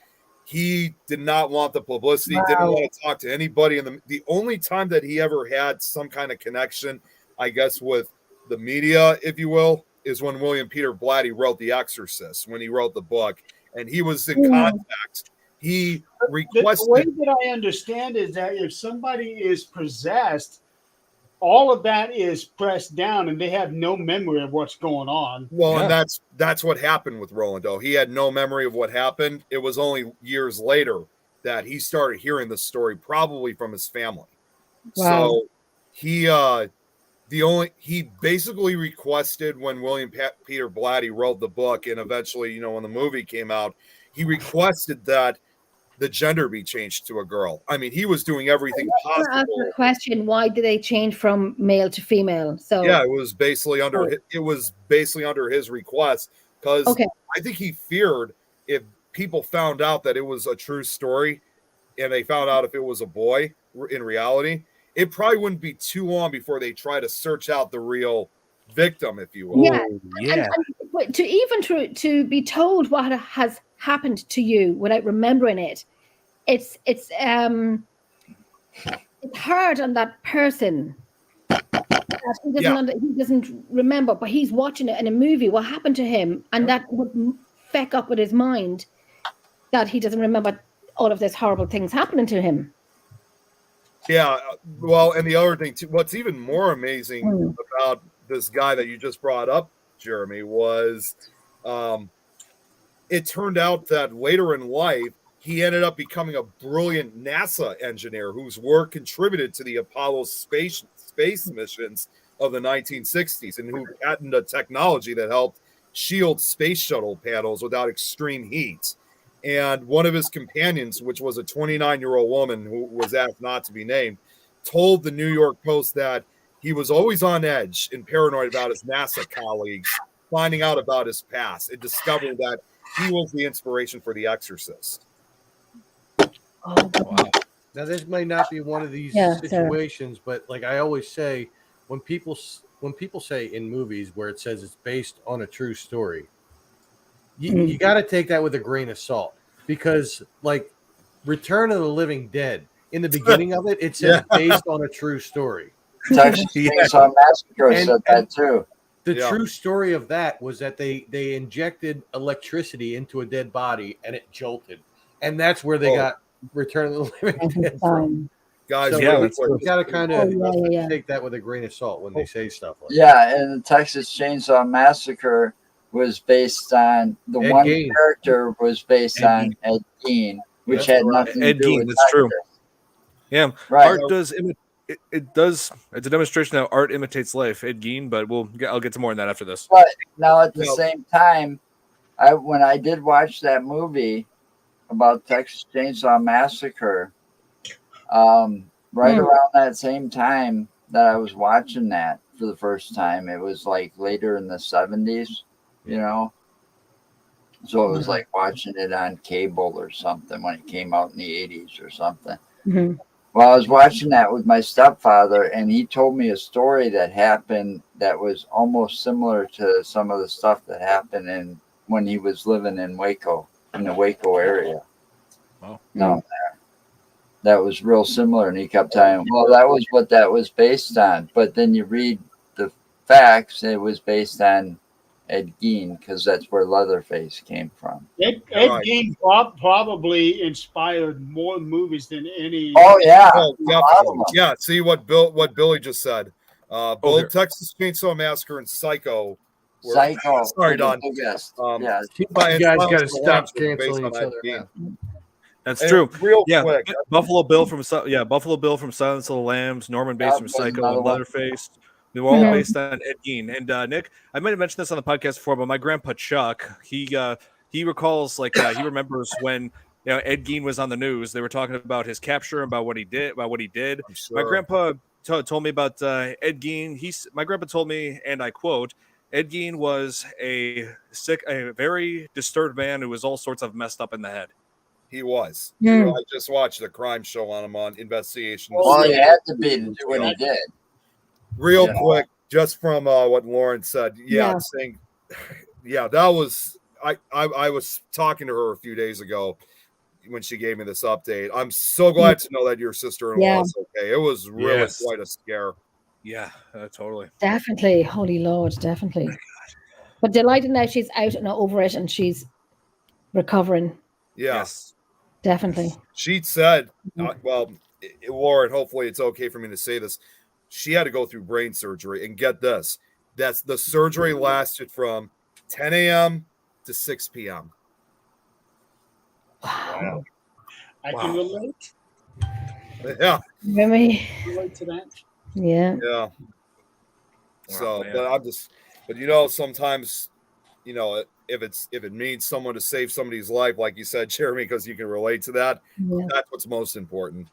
he did not want the publicity, didn't want to talk to anybody. And the only time that he ever had some kind of connection, I guess, with the media, if you will, is when William Peter Blatty wrote The Exorcist, when he wrote the book. And he was in contact. He requested. The way that I understand is that if somebody is possessed, all of that is pressed down and they have no memory of what's going on. Well, and that's what happened with Roland Doe. He had no memory of what happened. It was only years later that he started hearing the story, probably from his family. Wow. So he basically requested when William Peter Blatty wrote the book, and eventually, when the movie came out, he requested that the gender be changed to a girl. I mean, he was doing everything possible. I ask the question: why did they change from male to female? So yeah, it was basically under his request because I think he feared if people found out that it was a true story, and they found out if it was a boy in reality, it probably wouldn't be too long before they try to search out the real victim, if you will. Yeah, yeah. But to be told what has happened to you without remembering it, it's hard on that person. He doesn't remember, but he's watching it in a movie. What happened to him, and that would feck up with his mind that he doesn't remember all of this horrible things happening to him. Yeah, well, and the other thing too, what's even more amazing about this guy that you just brought up, Jeremy, was it turned out that later in life he ended up becoming a brilliant NASA engineer whose work contributed to the Apollo space missions of the 1960s, and who patented a technology that helped shield space shuttle panels without extreme heat. And one of his companions, which was a 29-year-old woman who was asked not to be named, told the New York Post that he was always on edge and paranoid about his NASA colleagues finding out about his past and discovering that he was the inspiration for The Exorcist. Oh, wow. Now, this may not be one of these situations, but like I always say, when people say in movies where it says it's based on a true story, you got to take that with a grain of salt, because like Return of the Living Dead, in the beginning of it, it says based on a true story. Texas Chainsaw Massacre said that too. The true story of that was that they injected electricity into a dead body and it jolted, and that's where they got Return of the Living Dead from. Guys, so you got to kind of take that with a grain of salt when they say stuff like that. Yeah, and the Texas Chainsaw Massacre was based on the Ed one Gein. character was based on Ed Gein, which had nothing to do with that's true. Yeah, right. Art does it does. It's a demonstration that art imitates life, Ed Gein. But I'll get to more on that after this. But now at the same time, when I did watch that movie about Texas Chainsaw Massacre, right around that same time that I was watching that for the first time, it was like later in the 70s, you know. So it was like watching it on cable or something when it came out in the 80s or something. Mm-hmm. Well, I was watching that with my stepfather, and he told me a story that happened that was almost similar to some of the stuff that happened when he was living in Waco, in the Waco area. Wow. No, that was real similar. And he kept telling, well, that was what that was based on. But then you read the facts, it was based on Ed Gein, because that's where Leatherface came from. Ed Gein probably inspired more movies than any. Oh yeah, yeah. See what Billy just said. Both Texas Chainsaw Massacre and Psycho. Sorry, Don. Yeah, you guys got to stop canceling each other now. That's true. Real quick, Buffalo Bill from Silence of the Lambs, Norman Bates from Psycho, and Leatherface. They were all based on Ed Gein. And Nick, I might have mentioned this on the podcast before, but my grandpa Chuck, he recalls, like, he remembers when Ed Gein was on the news. They were talking about his capture, about what he did. Sure. My grandpa told me about Ed Gein. My grandpa told me, and I quote, Ed Gein was a very disturbed man who was all sorts of messed up in the head. He was. I just watched a crime show on him on Investigation. Well, he had to be to do what he did. Real quick, just from what Lauren said. That was I was talking to her a few days ago when she gave me this update. I'm so glad to know that your sister-in-law is okay. It was really quite a scare. Yeah, totally. Definitely. Holy Lord, definitely. But delighted now she's out and over it and she's recovering. Yes. Definitely. She said, well, Lauren, hopefully it's okay for me to say this. She had to go through brain surgery, and get this. That's the surgery lasted from 10 a.m. to 6 p.m. Wow. I can relate. Yeah. Really? Relate to that. Yeah. Yeah. So, but sometimes, if it means someone to save somebody's life, like you said, Jeremy, because you can relate to that, that's what's most important.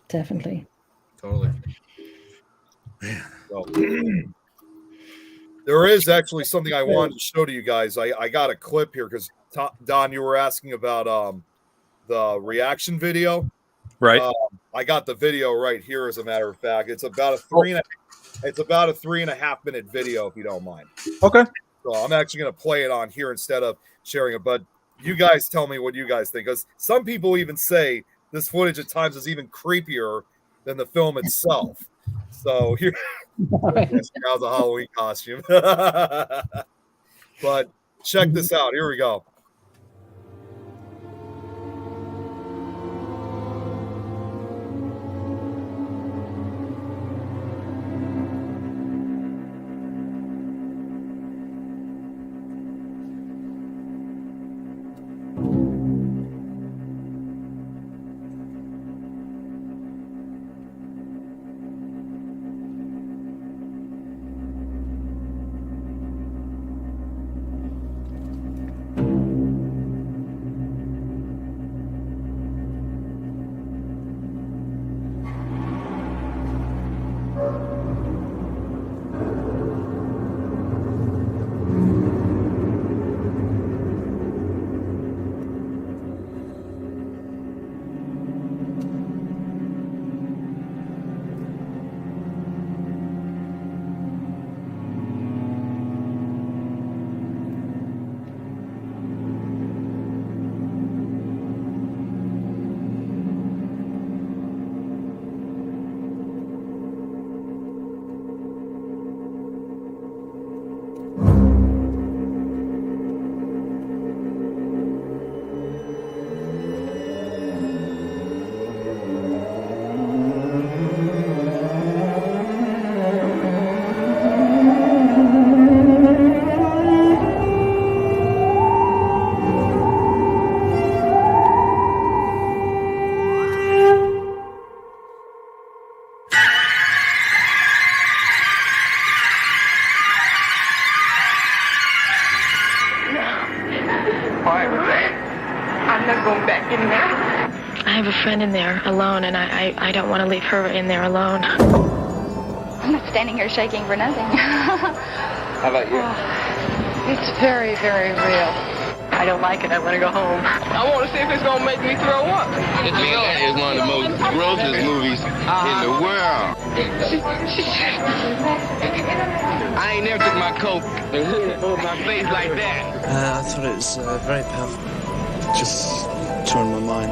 Definitely. Totally. So, there is actually something I wanted to show to you guys. I got a clip here because Don, you were asking about the reaction video, right? I got the video right here. As a matter of fact, it's about a 3.5 minute video, if you don't mind. Okay. So I'm actually going to play it on here instead of sharing it. But you guys tell me what you guys think, because some people even say this footage at times is even creepier than the film itself. So here, how's a Halloween costume? But check this out. Here we go. In there alone, and I don't want to leave her in there alone. I'm not standing here shaking for nothing. How about you? It's very, very real. I don't like it. I want to go home. I want to see if it's going to make me throw up. Man, that is one of the most grossest movies in the world. I ain't never took my coat and hooded it over my face like that. I thought it was very powerful. Just turned my mind.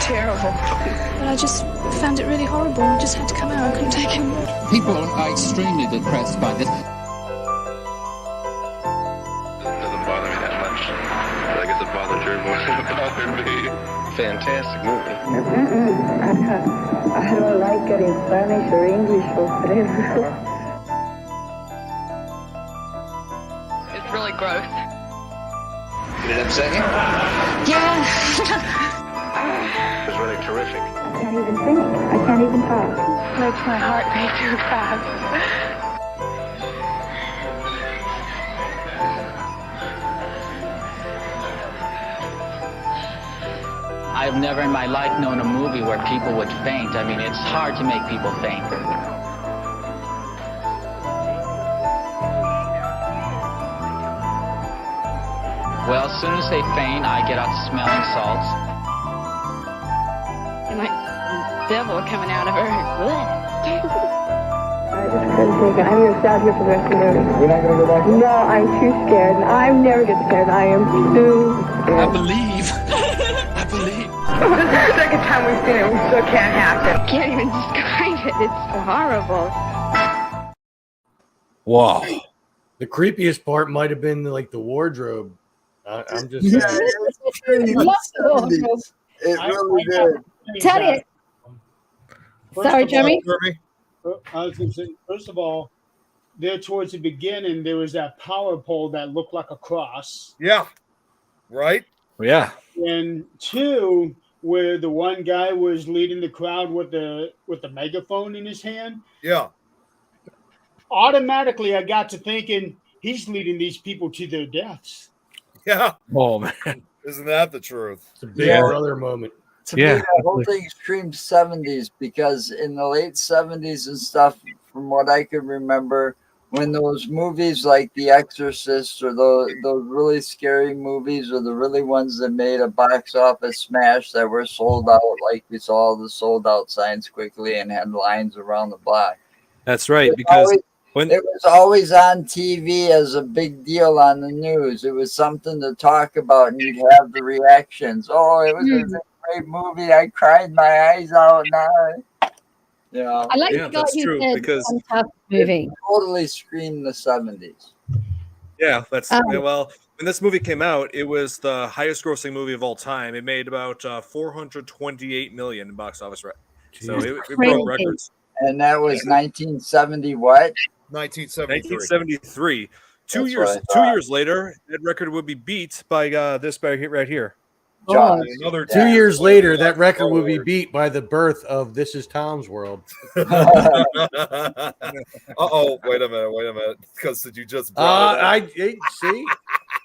Terrible. But I just found it really horrible. I just had to come out. I couldn't take it more. People are extremely depressed by this. It doesn't bother me that much. But I guess it bothers you more than it bothered me. Fantastic movie. I don't like it in Spanish or English or whatever. It's really gross. Did it upset you? Yeah. It was really terrific. I can't even think. I can't even talk. Makes my heart beat too fast. I've never in my life known a movie where people would faint. I mean, it's hard to make people faint. Well, as soon as they faint, I get out smelling salts. And like devil coming out of her. I just couldn't take it. I'm going to stay out here for the rest of the movie. You're not going to go back? No, I'm too scared. I never get scared. I am too scared. I believe. I believe. This is the second time we've seen it. We still can't hack it. I can't even describe it. It's horrible. Wow. The creepiest part might have been like the wardrobe. I'm just saying. It really did. Tell you. Sorry, Jeremy. I was going to say, first of all, there towards the beginning, there was that power pole that looked like a cross. Yeah. Right? Yeah. And two, where the one guy was leading the crowd with the megaphone in his hand. Yeah. Automatically, I got to thinking he's leading these people to their deaths. Yeah. Oh, man. Isn't that the truth? It's a big brother moment. To me, that whole thing screams 70s, because in the late 70s and stuff, from what I can remember, when those movies like The Exorcist or those really scary movies or the really ones that made a box office smash that were sold out, like we saw the sold out signs quickly and had lines around the block. That's right, because it was always on TV as a big deal on the news. It was something to talk about, and you'd have the reactions. Oh, it was a great movie. I cried my eyes out. Yeah, I like the guy who said fantastic movie. It totally screamed the 70s. Yeah, that's well. When this movie came out, it was the highest-grossing movie of all time. It made about 428 million in box office, right? So it broke records. And that was 1970 what? 1973. 1973. Two years later, that record would be beat by this guy right here. John. Another 2 years later, that record will be beat by the birth of This Is Tom's World. Wait a minute. Because did you just? See.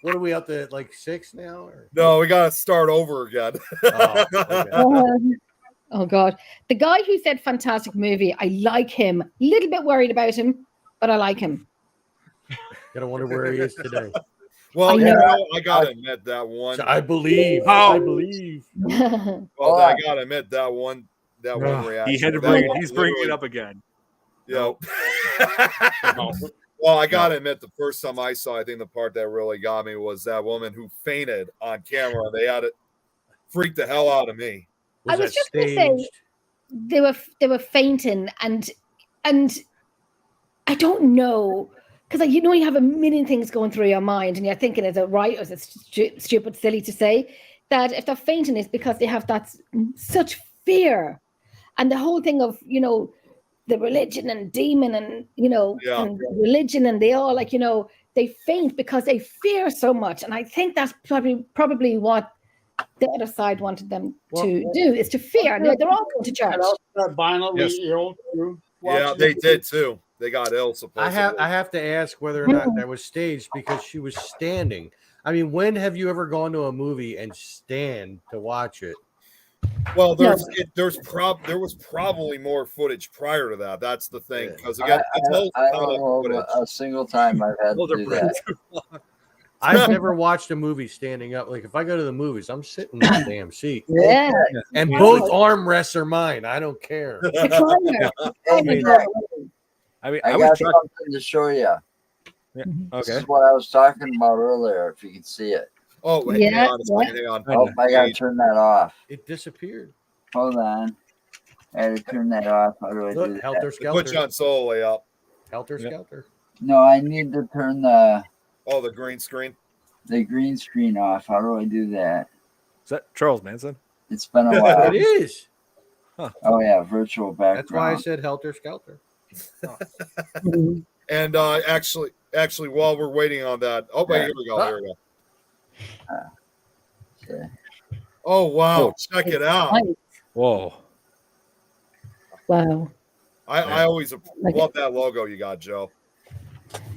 What are we up to? Like 6 now? Or? No, we gotta start over again. Oh God, the guy who said fantastic movie. I like him. A little bit worried about him, but I like him. Gotta wonder where he is today. Well, I gotta admit that one. I believe. I believe. Well, I gotta admit that one. That one reaction. He had to bring it. He's bringing it up again. Yep. Well, I gotta admit, the first time I saw, I think the part that really got me was that woman who fainted on camera. They had it freaked the hell out of me. I was just going to say they were fainting, and I don't know, because you have a million things going through your mind, and you're thinking, is it right or is it stupid, silly to say that if they're fainting is because they have that such fear, and the whole thing of the religion and demon and and religion, and they all they faint because they fear so much, and I think that's probably what the other side wanted them to do, is to fear. And they're all going to church. Violently ill. Yeah, they did too. They got ill. Supposedly. I have to ask whether or not that was staged, because she was standing. I mean, when have you ever gone to a movie and stand to watch it? Well, there was probably more footage prior to that. That's the thing, because again, I don't know a single time I've had to do that. I've never watched a movie standing up. Like if I go to the movies, I'm sitting in the damn seat. Yeah. And both armrests are mine. I don't care. I got something to show you. Yeah. Okay. This is what I was talking about earlier, if you can see it. Oh, wait, hang on. Oh, I gotta turn that off. It disappeared. Hold on. I had to turn that off. How do I do that? Helter Skelter. Put you on solo layout. Helter Skelter. No, I need to turn the green screen. The green screen off. How do I do that? Is that Charles Manson? It's been a while. It is. Huh. Oh yeah, virtual background. That's why I said Helter Skelter. And actually, while we're waiting on that, here we go. Okay. Oh wow! Check it out. Whoa! Wow! I always love that logo you got, Joe.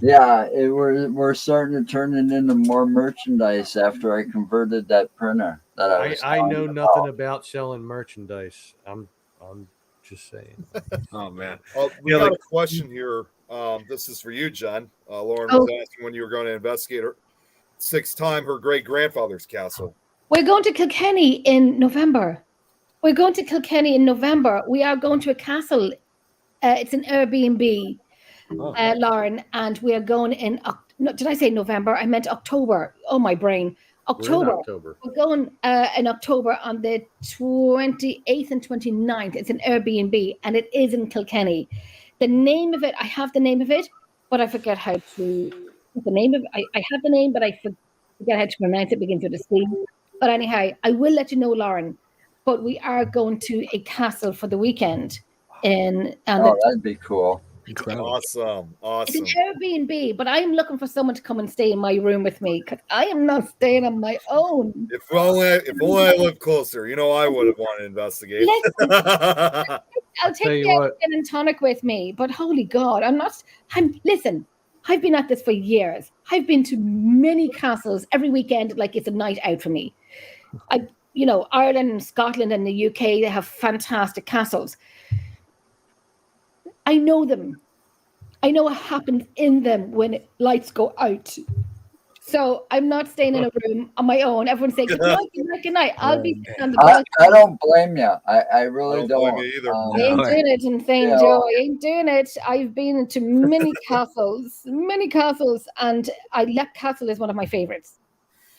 Yeah, we're starting to turn it into more merchandise after I converted that printer that I know nothing about selling merchandise. I'm just saying. Oh man. We got a question here. This is for you, Jen. Lauren was asking when you were going to investigate her 6th time her great grandfather's castle. We're going to Kilkenny in November. We are going to a castle. It's an Airbnb. Lauren, and we are going in. No, did I say November? I meant October. Oh, my brain. October. We're going in October on the 28th and 29th. It's an Airbnb, and it is in Kilkenny. The name of it, I have the name of it, but I forget how to. The name of it, I have the name, but I forget how to pronounce it. Begins with a C. But anyhow, I will let you know, Lauren. But we are going to a castle for the weekend. That'd be cool. Incredible. Awesome. It's an Airbnb, but I am looking for someone to come and stay in my room with me, because I am not staying on my own. If only I lived closer, I would have wanted to investigate. I'll take the gin and tonic with me, but holy God, listen, I've been at this for years. I've been to many castles every weekend, like it's a night out for me. Ireland and Scotland and the UK, they have fantastic castles. I know them. I know what happens in them when lights go out. So I'm not staying in a room on my own. Everyone's saying good night, good night, good night. I'll be sitting on the balcony. I don't blame you. I really don't blame you either. I ain't doing it, and saying Joe, I ain't doing it. I've been into many castles, and Lep Castle is one of my favorites.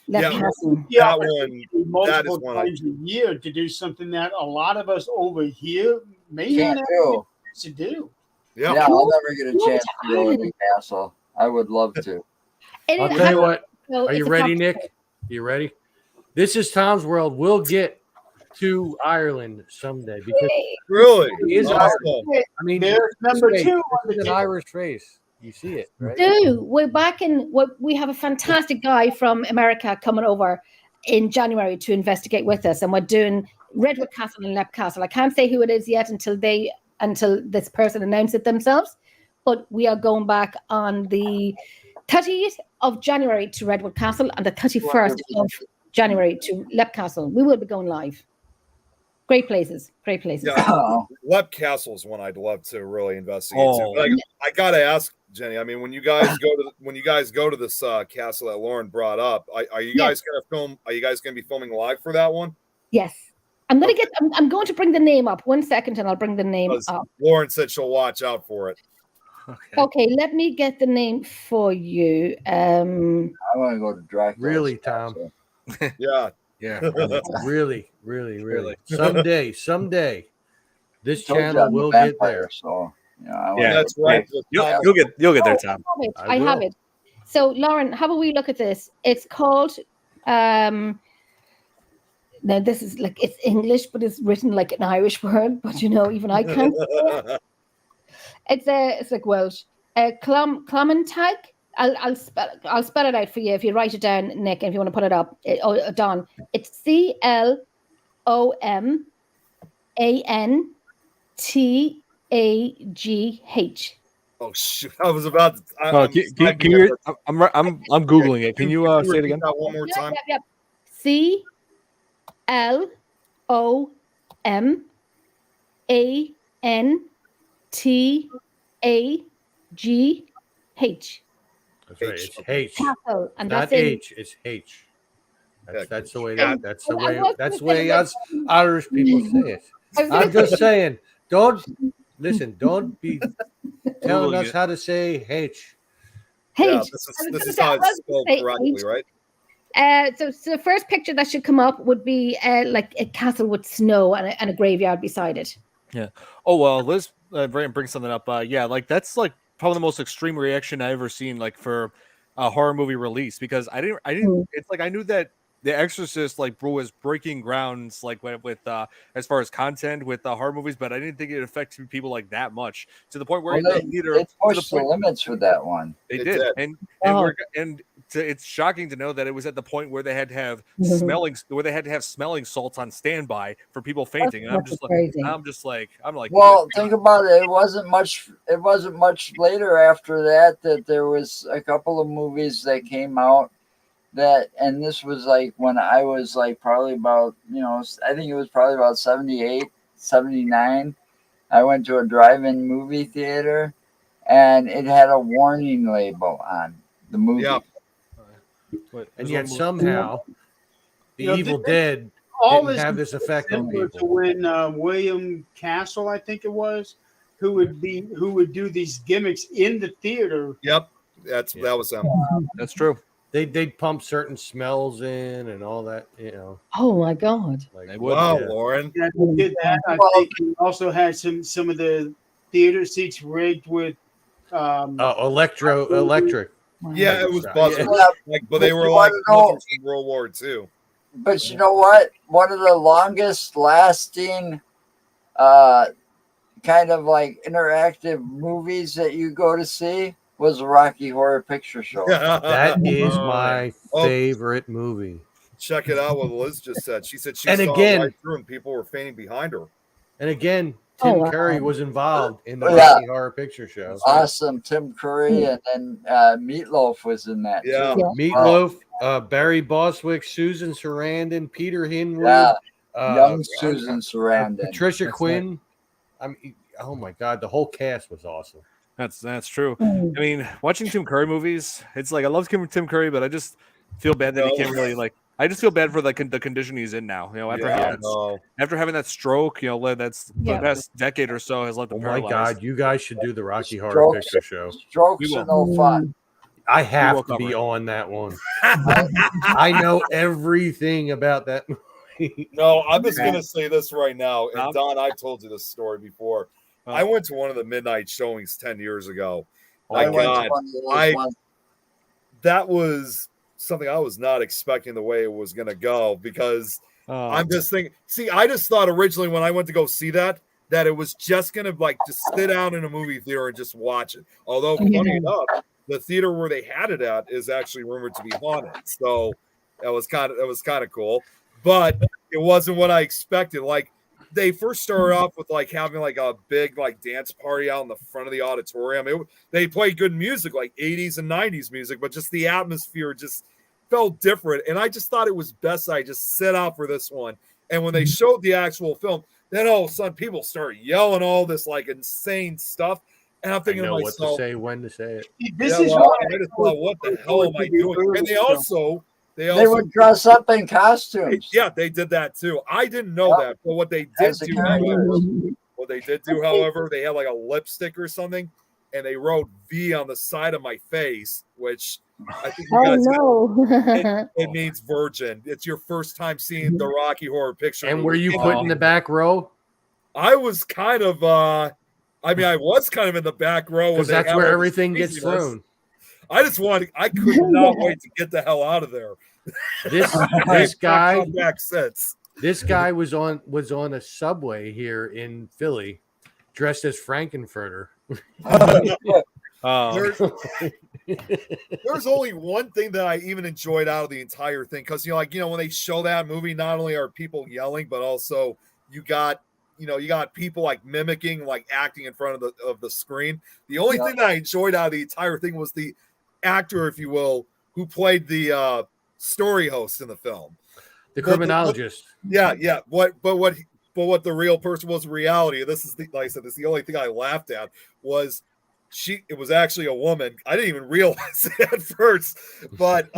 Lep Castle. Yeah, that multiple is one times a year to do something that a lot of us over here may Can't not do. have to do. Yeah, I'll never get a chance to go to the castle. I would love to. I'll tell you what. Are you ready, Nick? You ready? This is Tom's World. We'll get to Ireland someday because really is awesome. I mean, there's number face. 2 This is an Irish face. You see it, right? We're back in. We have a fantastic guy from America coming over in January to investigate with us, and we're doing Redwood Castle and Lep Castle. I can't say who it is yet until this person announces it themselves, but we are going back on the 30th of January to Redwood Castle and the 31st of January to Lep Castle. We will be going live. Great places. Yeah, Lep Castle is one I'd love to really investigate too. But I gotta ask, Jenny. I mean, when you guys go to this castle that Lauren brought up, are you guys gonna film? Are you guys gonna be filming live for that one? Yes. I'm going to bring the name up. 1 second, and I'll bring the name up. Lauren said she'll watch out for it. Okay, let me get the name for you. I want to go to Dracula. Really, Tom? Yeah. Really. Someday, this channel will get there. So that's right. You'll get there, Tom. I have it. So, Lauren, how about we look at this? It's called. Now this is like it's English, but it's written like an Irish word. But even I can't say it. It's like Welsh. Clomantag. I'll spell it out for you if you write it down, Nick, and if you want to put it up. Don. It's CLOMANTAGH. Oh shoot! I was about to. I'm googling it. Can you say it again? One more time. Yep. CLOMANTAGH. That's right. It's H. Castle, and not that's H. It's H. That's the way. That's the way us Irish people say it. I'm just saying. Don't listen. Don't be telling us how to say H. Yeah, this is how it's spelled correctly, right? So the first picture that should come up would be like a castle with snow and a graveyard beside it. Yeah. Oh well, let's bring something up. Like that's like probably the most extreme reaction I ever seen, like for a horror movie release, because I didn't. It's like I knew that The Exorcist was breaking grounds like with as far as content with horror movies, but I didn't think it affected people like that much to the point where they pushed the limits for that one. They did. And it's shocking to know that it was at the point where they had to have smelling salts on standby for people fainting. And I'm like, well, think about it. It wasn't much later after that there was a couple of movies that came out and this was like when I was like probably about, I think it was probably about 78, 79. I went to a drive-in movie theater and it had a warning label on the movie. Yeah. And yet somehow the Evil Dead didn't have this effect on people. To when William Castle, I think it was, who would do these gimmicks in the theater. Yep, that was them. That's true. They'd pump certain smells in and all that, Oh my God! Wow, Lauren. Yeah, they did that. I think we also had some of the theater seats rigged with electric. Yeah, it was buzzers. But they were like buzzers from World War II. But you know what? One of the longest lasting kind of like interactive movies that you go to see was the Rocky Horror Picture Show. That is my favorite movie. Check it out what Liz just said. She said she saw it right through and people were fainting behind her. And again, Tim Curry was involved in the Rocky Horror Picture Show. Awesome. Tim Curry and then Meatloaf was in that. Yeah. Too. Meatloaf, Barry Bostwick, Susan Sarandon, Peter Hinwood. Young Susan Sarandon. Patricia Quinn. I mean, oh my God, the whole cast was awesome. That's true. I mean, watching Tim Curry movies, it's like I love Tim Curry, but I just feel bad that he can't really like. I just feel bad for the condition he's in now. You know, after having that stroke, you know, that's the past decade or so has left him paralyzed. My God, you guys should do the Rocky Horror Picture Show. Strokes are no fun. I have to be on that one. I know everything about that movie. No, I'm just gonna say this right now, and Don, I've told you this story before. I went to one of the midnight showings 10 years ago. That was something I was not expecting the way it was going to go, because I'm just thinking, I just thought originally when I went to go see that it was just going to like just sit down in a movie theater and just watch it. Although funny enough, the theater where they had it at is actually rumored to be haunted. So that was kind of cool, but it wasn't what I expected. Like, they first started off with like having like a big like dance party out in the front of the auditorium. They played good music, like 80s and 90s music, but just the atmosphere just felt different. And I just thought it was best I just sit out for this one. And when they showed the actual film, then all of a sudden people start yelling all this like insane stuff. And I'm thinking to myself, what to say, when to say it. I just thought, what the hell am I doing? And they would dress up in costumes. Yeah, they did that too. I didn't know that. But what they did do, however, they had like a lipstick or something, and they wrote V on the side of my face, which I think you guys know. It means virgin. It's your first time seeing the Rocky Horror Picture And movie. were you put in the back row? I was kind of I was kind of in the back row, because that's where everything gets thrown. I could not wait to get the hell out of there. This guy back since. This guy was on a subway here in Philly, dressed as Frankenfurter. There's only one thing that I even enjoyed out of the entire thing, because when they show that movie, not only are people yelling, but also you got people like mimicking, like acting in front of the screen. The only thing that I enjoyed out of the entire thing was the actor, if you will, who played the story host in the film, the criminologist. What the real person was in reality. This is like I said, this is the only thing I laughed at was it was actually a woman. I didn't even realize it at first, but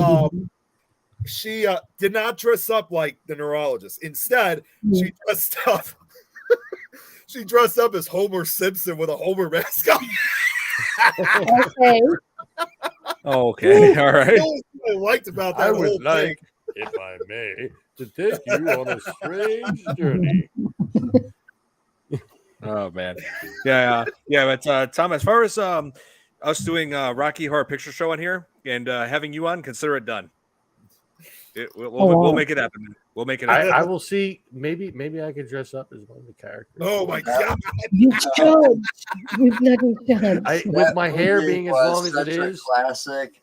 she did not dress up like the neurologist. Instead, she dressed up. She dressed up as Homer Simpson with a Homer mask on. Okay. All right. The only thing I liked about that whole thing, if I may, to take you on a strange journey. Oh man, yeah. But Tom, as far as us doing Rocky Horror Picture Show on here and having you on, consider it done. We'll make it happen. We'll make it happen. I will see. Maybe I could dress up as one of the characters. Oh my God! You should. You bloody should. With my hair being as long as it is, classic.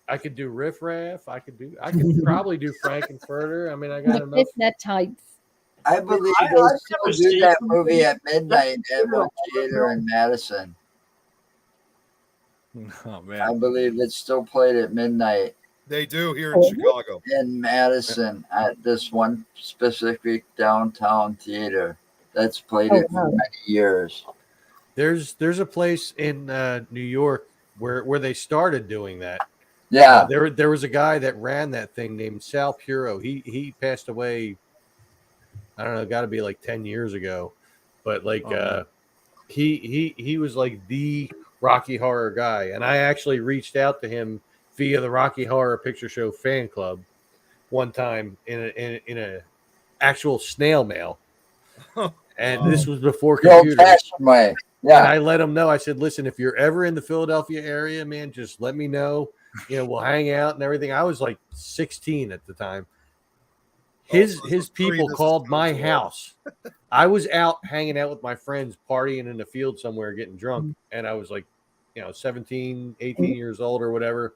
I could do Riff Raff. I could probably do Frankenfurter. I mean, I got enough. That types. I believe they still do that movie at midnight at one theater in Madison. Oh man! I believe it's still played at midnight. They do here in Chicago. In Madison at this one specific downtown theater that's played it for many years. There's a place in New York where they started doing that. Yeah. There was a guy that ran that thing named Sal Puro. He passed away, I don't know, got to be like 10 years ago. But he was like the Rocky Horror guy, and I actually reached out to him via the Rocky Horror Picture Show fan club one time in a actual snail mail. And this was before computers. Yeah. And I let him know. I said, listen, if you're ever in the Philadelphia area, man, just let me know. We'll hang out and everything. I was like 16 at the time. His people called my house. I was out hanging out with my friends, partying in the field somewhere, getting drunk. And I was like, 17, 18 years old or whatever.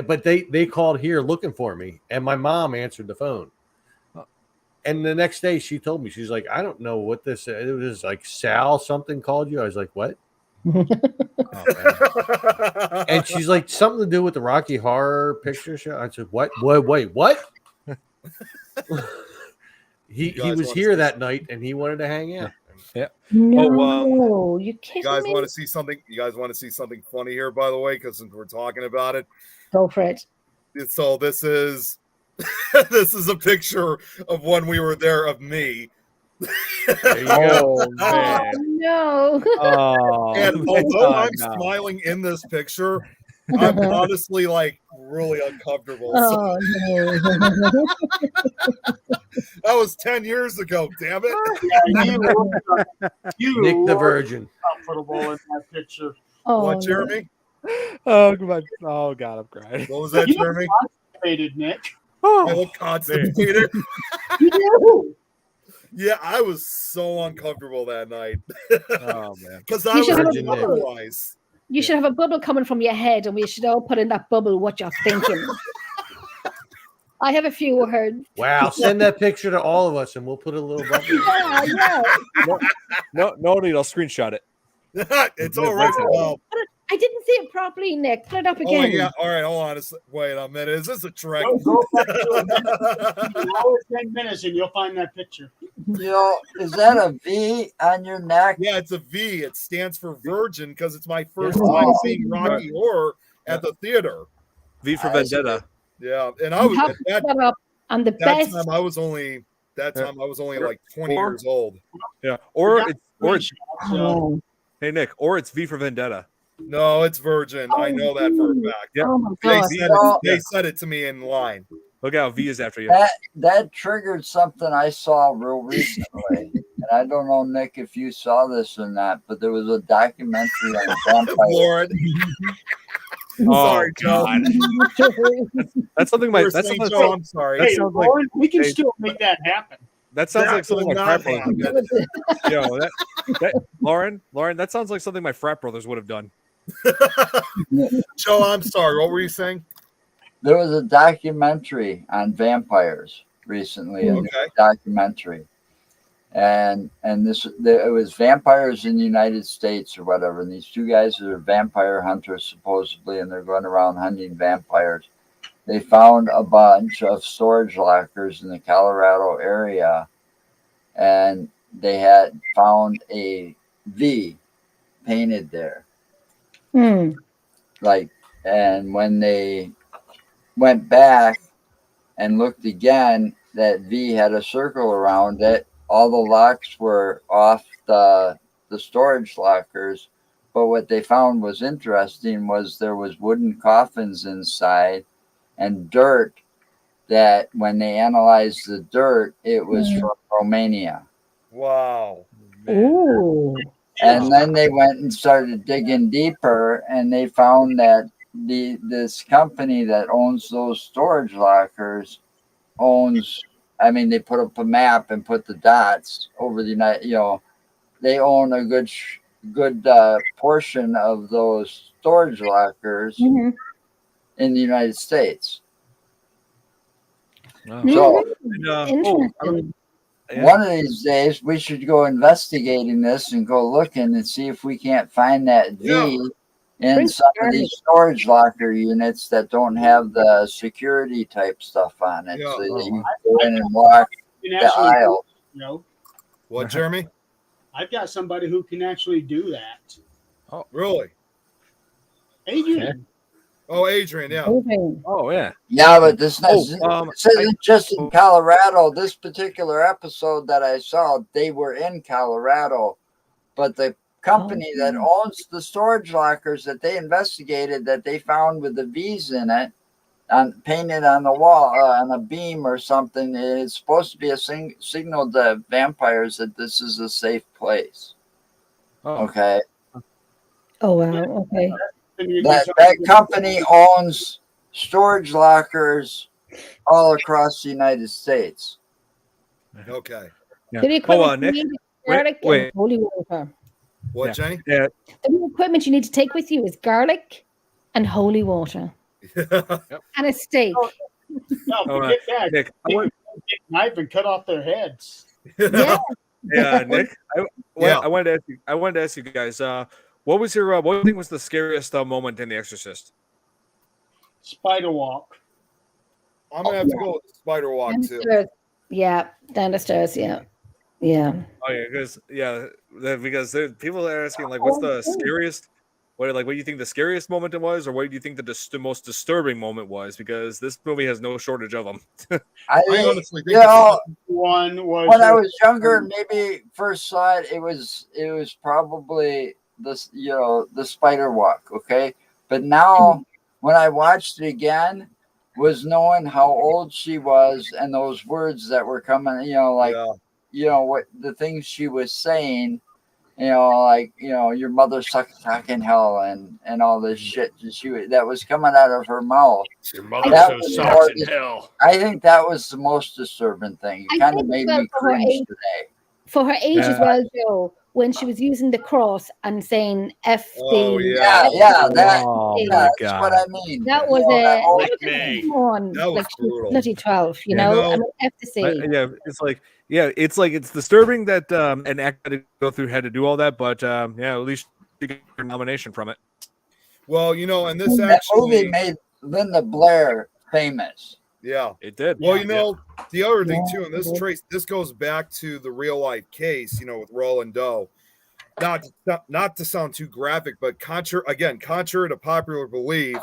But they called here looking for me, and my mom answered the phone. And the next day she told me, she's like, I don't know what this is. It was like Sal something called you. I was like, what? And she's like, something to do with the Rocky Horror Picture Show. I said, what? Wait, what? He was here that night, and he wanted to hang out. Yeah. No, you You kidding guys me? want to see something? You guys want to see something funny here, by the way, because we're talking about it. Go for it. So this is this is a picture of when we were there of me. There you go. Oh man. No. Oh, And although I'm smiling in this picture, I'm honestly like really uncomfortable. So Oh no. that was 10 years ago, damn it. You Nick the were Virgin. comfortable in that picture. What, Jeremy? Oh god. Oh god, I'm crying. What was that, You Jeremy? look constipated, Nick. I look constipated. You do. Yeah, I was so uncomfortable that night. Oh man. Because I You was should have Virgin Nick. otherwise. You should have a bubble coming from your head, and we should all put in that bubble what you're thinking. I have a few words. Wow, send that picture to all of us, and we'll put a little bubble. Yeah. No need. I'll screenshot it. It's all right. Well, I didn't see it properly, Nick. Put it up again. oh yeah. All right, hold on. Wait a minute. Is this a trick? Go back to an hour, 10 minutes, and you'll find that picture. You know, is that a V on your neck? Yeah, it's a V. It stands for Virgin because it's my first Yeah. time Oh. seeing Rocky Horror at the theater. V for Vendetta. Yeah, and I was have at to put that up. And the that best. time I was only like 20 Or- years old. Yeah. Or it's Oh. hey Nick, or it's V for Vendetta. No, it's Virgin. I know that for a fact. Yeah. Oh my They God. said, they said it to me in line. Look out, V is after you. That triggered something I saw real recently. And I don't know, Nick, if you saw this or not, but there was a documentary on vampires. Lord. Oh, Sorry, Joe. God. That's something You were that's saying, something Joe, I'm sorry. That Hey, sounds like Lauren, we can hey, still make that happen. that sounds That like something will my not frat brothers would happen. do. Yo, that Lauren, that sounds like something my frat brothers would have done. Joe, I'm sorry. What were you saying? There was a documentary on vampires recently, a new Okay. documentary. And it was vampires in the United States or whatever. And these two guys are vampire hunters supposedly, and they're going around hunting vampires. They found a bunch of storage lockers in the Colorado area, and they had found a V painted there. And when they went back and looked again, that V had a circle around it. All the locks were off the storage lockers, but what they found was interesting was there was wooden coffins inside and dirt that when they analyzed the dirt, it was from Romania. Wow. Ooh. And then they went and started digging deeper, and they found that this company that owns those storage lockers they put up a map and put the dots over the they own a good portion of those storage lockers in the United States. So one of these days we should go investigating this and go looking and see if we can't find that V in some of these storage locker units that don't have the security type stuff on it. So that you can go in and lock the aisle. What, Jeremy? I've got somebody who can actually do that. Oh, really? Adrian. Oh, Adrian, yeah. Oh, yeah. Yeah, but this isn't just in Colorado. This particular episode that I saw, they were in Colorado, but the company that owns the storage lockers that they investigated, that they found with the V's in it, painted on the wall, on a beam or something, it's supposed to be a signal to vampires that this is a safe place. Okay. Oh, wow. Okay. That company owns storage lockers all across the United States. Okay. The equipment you need is garlic and holy water. What, Jenny? Yeah. The new equipment you need to take with you is garlic and holy water. And a steak. No, forget that. Nick, Take a knife and cut off their heads. Yeah. Yeah, Nick. I wanted to ask you guys. What was your? What do you think was the scariest moment in The Exorcist? Spider walk. I'm gonna have to go with the spider walk too. Yeah, down the stairs. Yeah. Oh yeah, because because people are asking like, what's the scariest? What do you think the scariest moment was, or what do you think the most disturbing moment was? Because this movie has no shortage of them. I honestly think one was when I was younger, maybe first saw it. It was probably the spider walk. Okay, but now when I watched it again, was knowing how old she was and those words that were coming. What the things she was saying. Your mother sucks cock in hell and all this shit that was coming out of her mouth. Your mother sucks in hell. I think that was the most disturbing thing. It kind of made me cringe today. For her age as well, Joe, when she was using the cross and saying F the that's what I mean. That was was brutal. Bloody 12, I mean, F the C. It's disturbing that an actor had to do all that, but at least she got her nomination from it. Well, and this that movie made Linda Blair famous. Yeah, it did. Well, the other thing too, and this goes back to the real life case, with Roland Doe. Not to sound too graphic, but contrary to popular belief,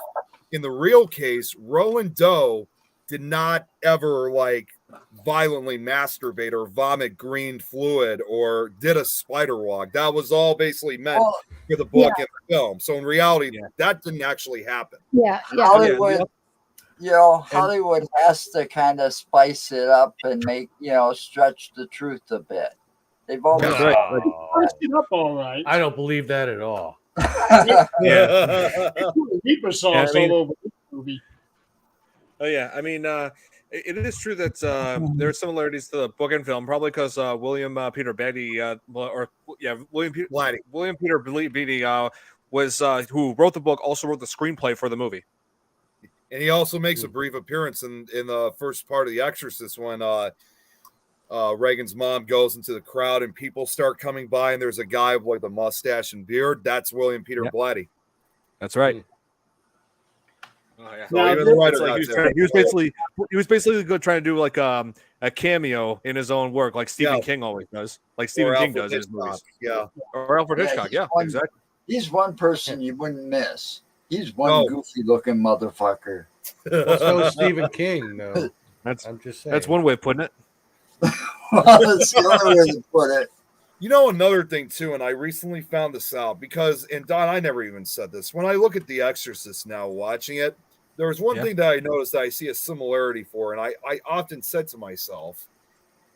in the real case, Roland Doe did not ever violently masturbate or vomit green fluid or did a spider walk. That was all basically meant for the book and the film. So in reality, that didn't actually happen. Hollywood has to kind of spice it up and make stretch the truth a bit. They've always it up all right. I don't believe that at all. Reaper sauce all over the movie. Oh yeah, I mean, it is true that there are similarities to the book and film, probably because William Peter Beatty, William Peter Beatty was who wrote the book, also wrote the screenplay for the movie. And he also makes a brief appearance in the first part of The Exorcist when Reagan's mom goes into the crowd and people start coming by and there's a guy with a mustache and beard. That's William Peter Blatty. That's right. Oh, yeah. So he was basically trying to do a cameo in his own work, like Stephen King always does, like Stephen King does in his movies. Yeah, or Alfred Hitchcock. Exactly. He's one person you wouldn't miss. He's one goofy looking motherfucker. Well, so is Stephen King, though. I'm just saying. That's one way of putting it. That's the other way to put it. Another thing too, and I recently found this out because, and Don, I never even said this. When I look at The Exorcist now, watching it, there was one thing that I noticed that I see a similarity for, and I often said to myself,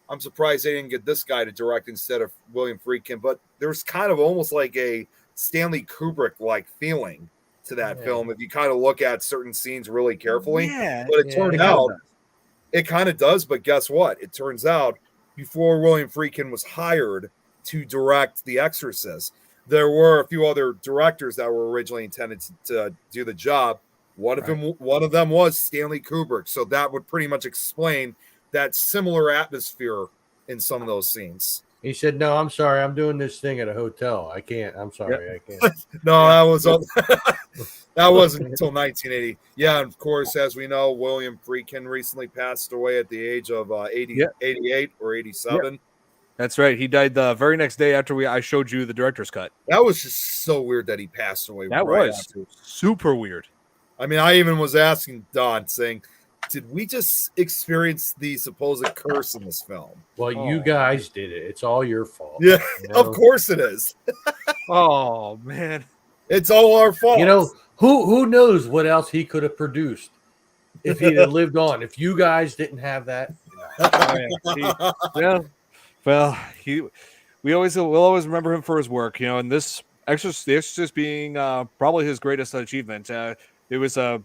I'm surprised they didn't get this guy to direct instead of William Friedkin, but there's kind of almost like a Stanley Kubrick-like feeling to that film if you kind of look at certain scenes really carefully. But it turned out it kind of does, but guess what? It turns out before William Friedkin was hired to direct The Exorcist, there were a few other directors that were originally intended to do the job. One of them was Stanley Kubrick. So that would pretty much explain that similar atmosphere in some of those scenes. He said, "No, I'm sorry. I'm doing this thing at a hotel. I can't. I'm sorry. I can't." No, that was that wasn't until 1980. Yeah, and of course, as we know, William Friedkin recently passed away at the age of 88 or 87. Yep. That's right. He died the very next day after I showed you the director's cut. That was just so weird that he passed away. That was super weird. I mean, I even was asking Don, saying, did we just experience the supposed curse in this film? Well, you guys did it. It's all your fault. Yeah, of course it is. Oh, man. It's all our fault. Who knows what else he could have produced if he had lived on, if you guys didn't have that. Well, we'll always remember him for his work, and this The Exorcist being probably his greatest achievement. It was a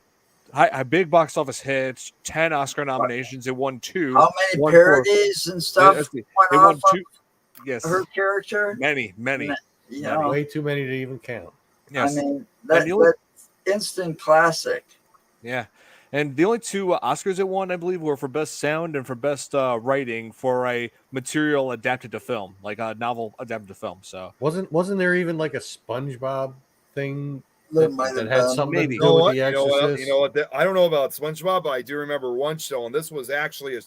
big box office hit, 10 Oscar nominations. It won 2. How many parodies and stuff? It won 2. Yes, her character. Many. Way too many to even count. Yes. I mean, that's instant classic. Yeah. And the only 2 Oscars it won, I believe, were for Best Sound and for Best Writing for a material adapted to film, like a novel adapted to film. So wasn't there even like a SpongeBob thing that had something to you do with The Exorcist? You know what? I don't know about SpongeBob, but I do remember one show, and this was actually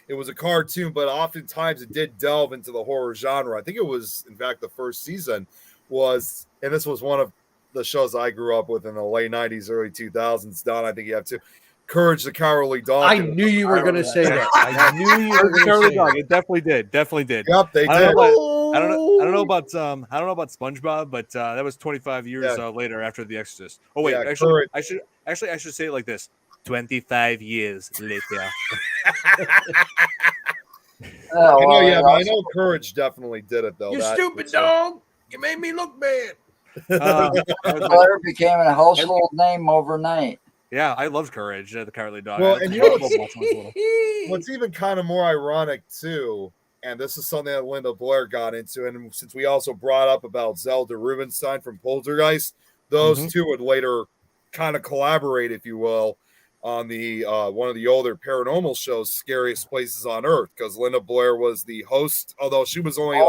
it was a cartoon, but oftentimes it did delve into the horror genre. I think it was, in fact, the first season was, and this was one of the shows I grew up with in the late 90s, early 2000s. Don, I think you have to. Courage the Cowardly Dog. I knew you were going to say that. I knew you were going to say Dog. that. It definitely did. Yep, they did. I don't know about SpongeBob, but that was 25 years later after The Exorcist. Oh wait, actually, I should say it like this: 25 years later. I know Courage definitely did it though. You stupid dog! You made me look bad. Blair became a household name overnight. Yeah, I loved Courage, the Cowardly Dog. Well, and you know what's even kind of more ironic too, and this is something that Linda Blair got into, and since we also brought up about Zelda Rubinstein from Poltergeist, those two would later kind of collaborate, if you will, on the one of the older paranormal shows, Scariest Places on Earth, because Linda Blair was the host, although she was only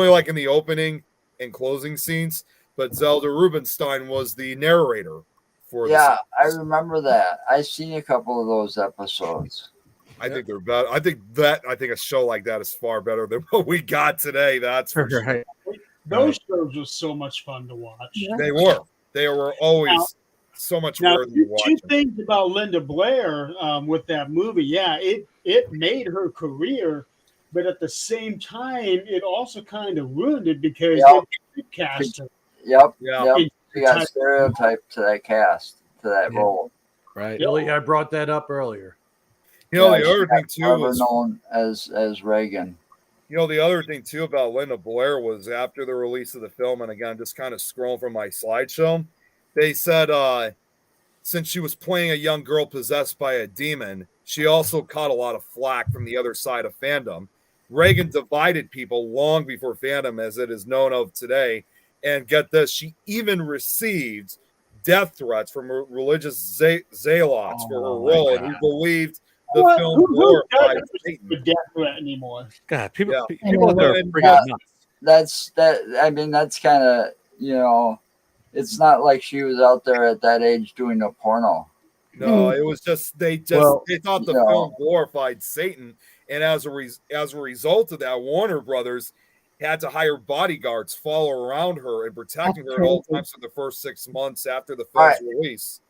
like in the opening and closing scenes, but Zelda Rubinstein was the narrator. I remember that. I seen a couple of those episodes. I think they're better. I think a show like that is far better than what we got today. That's for sure. Those shows were so much fun to watch. Yeah. They were always so much worthy to watch. Two things about Linda Blair with that movie. Yeah, it made her career, but at the same time, it also kind of ruined it because it cast her. Yep. You got stereotyped to that cast, to that role. Right. Billy, I brought that up earlier. You know, the other thing too was known as Reagan. You know, the other thing too about Linda Blair was after the release of the film, and again, just kind of scrolling from my slideshow, they said since she was playing a young girl possessed by a demon, she also caught a lot of flack from the other side of fandom. Reagan divided people long before fandom as it is known of today. And get this, she even received death threats from religious zealots for her role, and who believed the film glorified Satan. The death threat anymore. God, people out there are freaking nuts. That's kind of, it's not like she was out there at that age doing a porno. No, it was just they thought the film glorified Satan, and as a result of that, Warner Brothers had to hire bodyguards follow around her and protecting her at all times for the first 6 months after the film's release.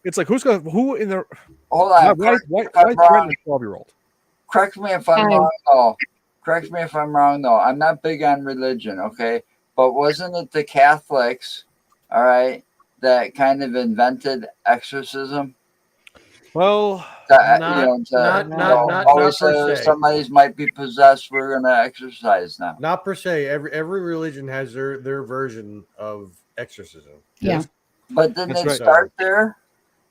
It's like who in the hold on? Why threaten a 12-year-old? Correct me if I'm wrong, though. Correct me if I'm wrong, though. I'm not big on religion, okay? But wasn't it the Catholics, all right, that kind of invented exorcism? Well, not per se. Somebody's might be possessed. We're going to exorcise them. Not per se. Every religion has their version of exorcism. Yeah, but didn't it start there?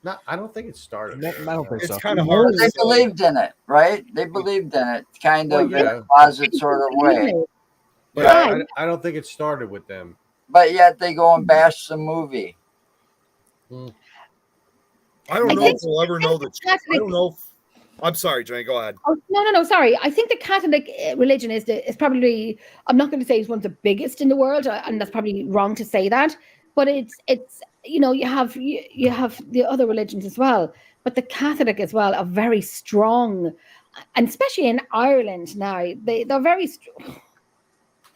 No, I don't think it started. I don't think so. It's kind of hard. They believed in it, right? They believed in it, kind of in a closet sort of way. But I don't think it started with them. But yet they go and bash the movie. I don't know if we'll ever know the truth. I don't know. I'm sorry, Jane. Go ahead. Oh, no. Sorry. I think the Catholic religion is probably. I'm not going to say it's one of the biggest in the world, and that's probably wrong to say that. But it's you have the other religions as well, but the Catholic as well are very strong, and especially in Ireland now they're very strong.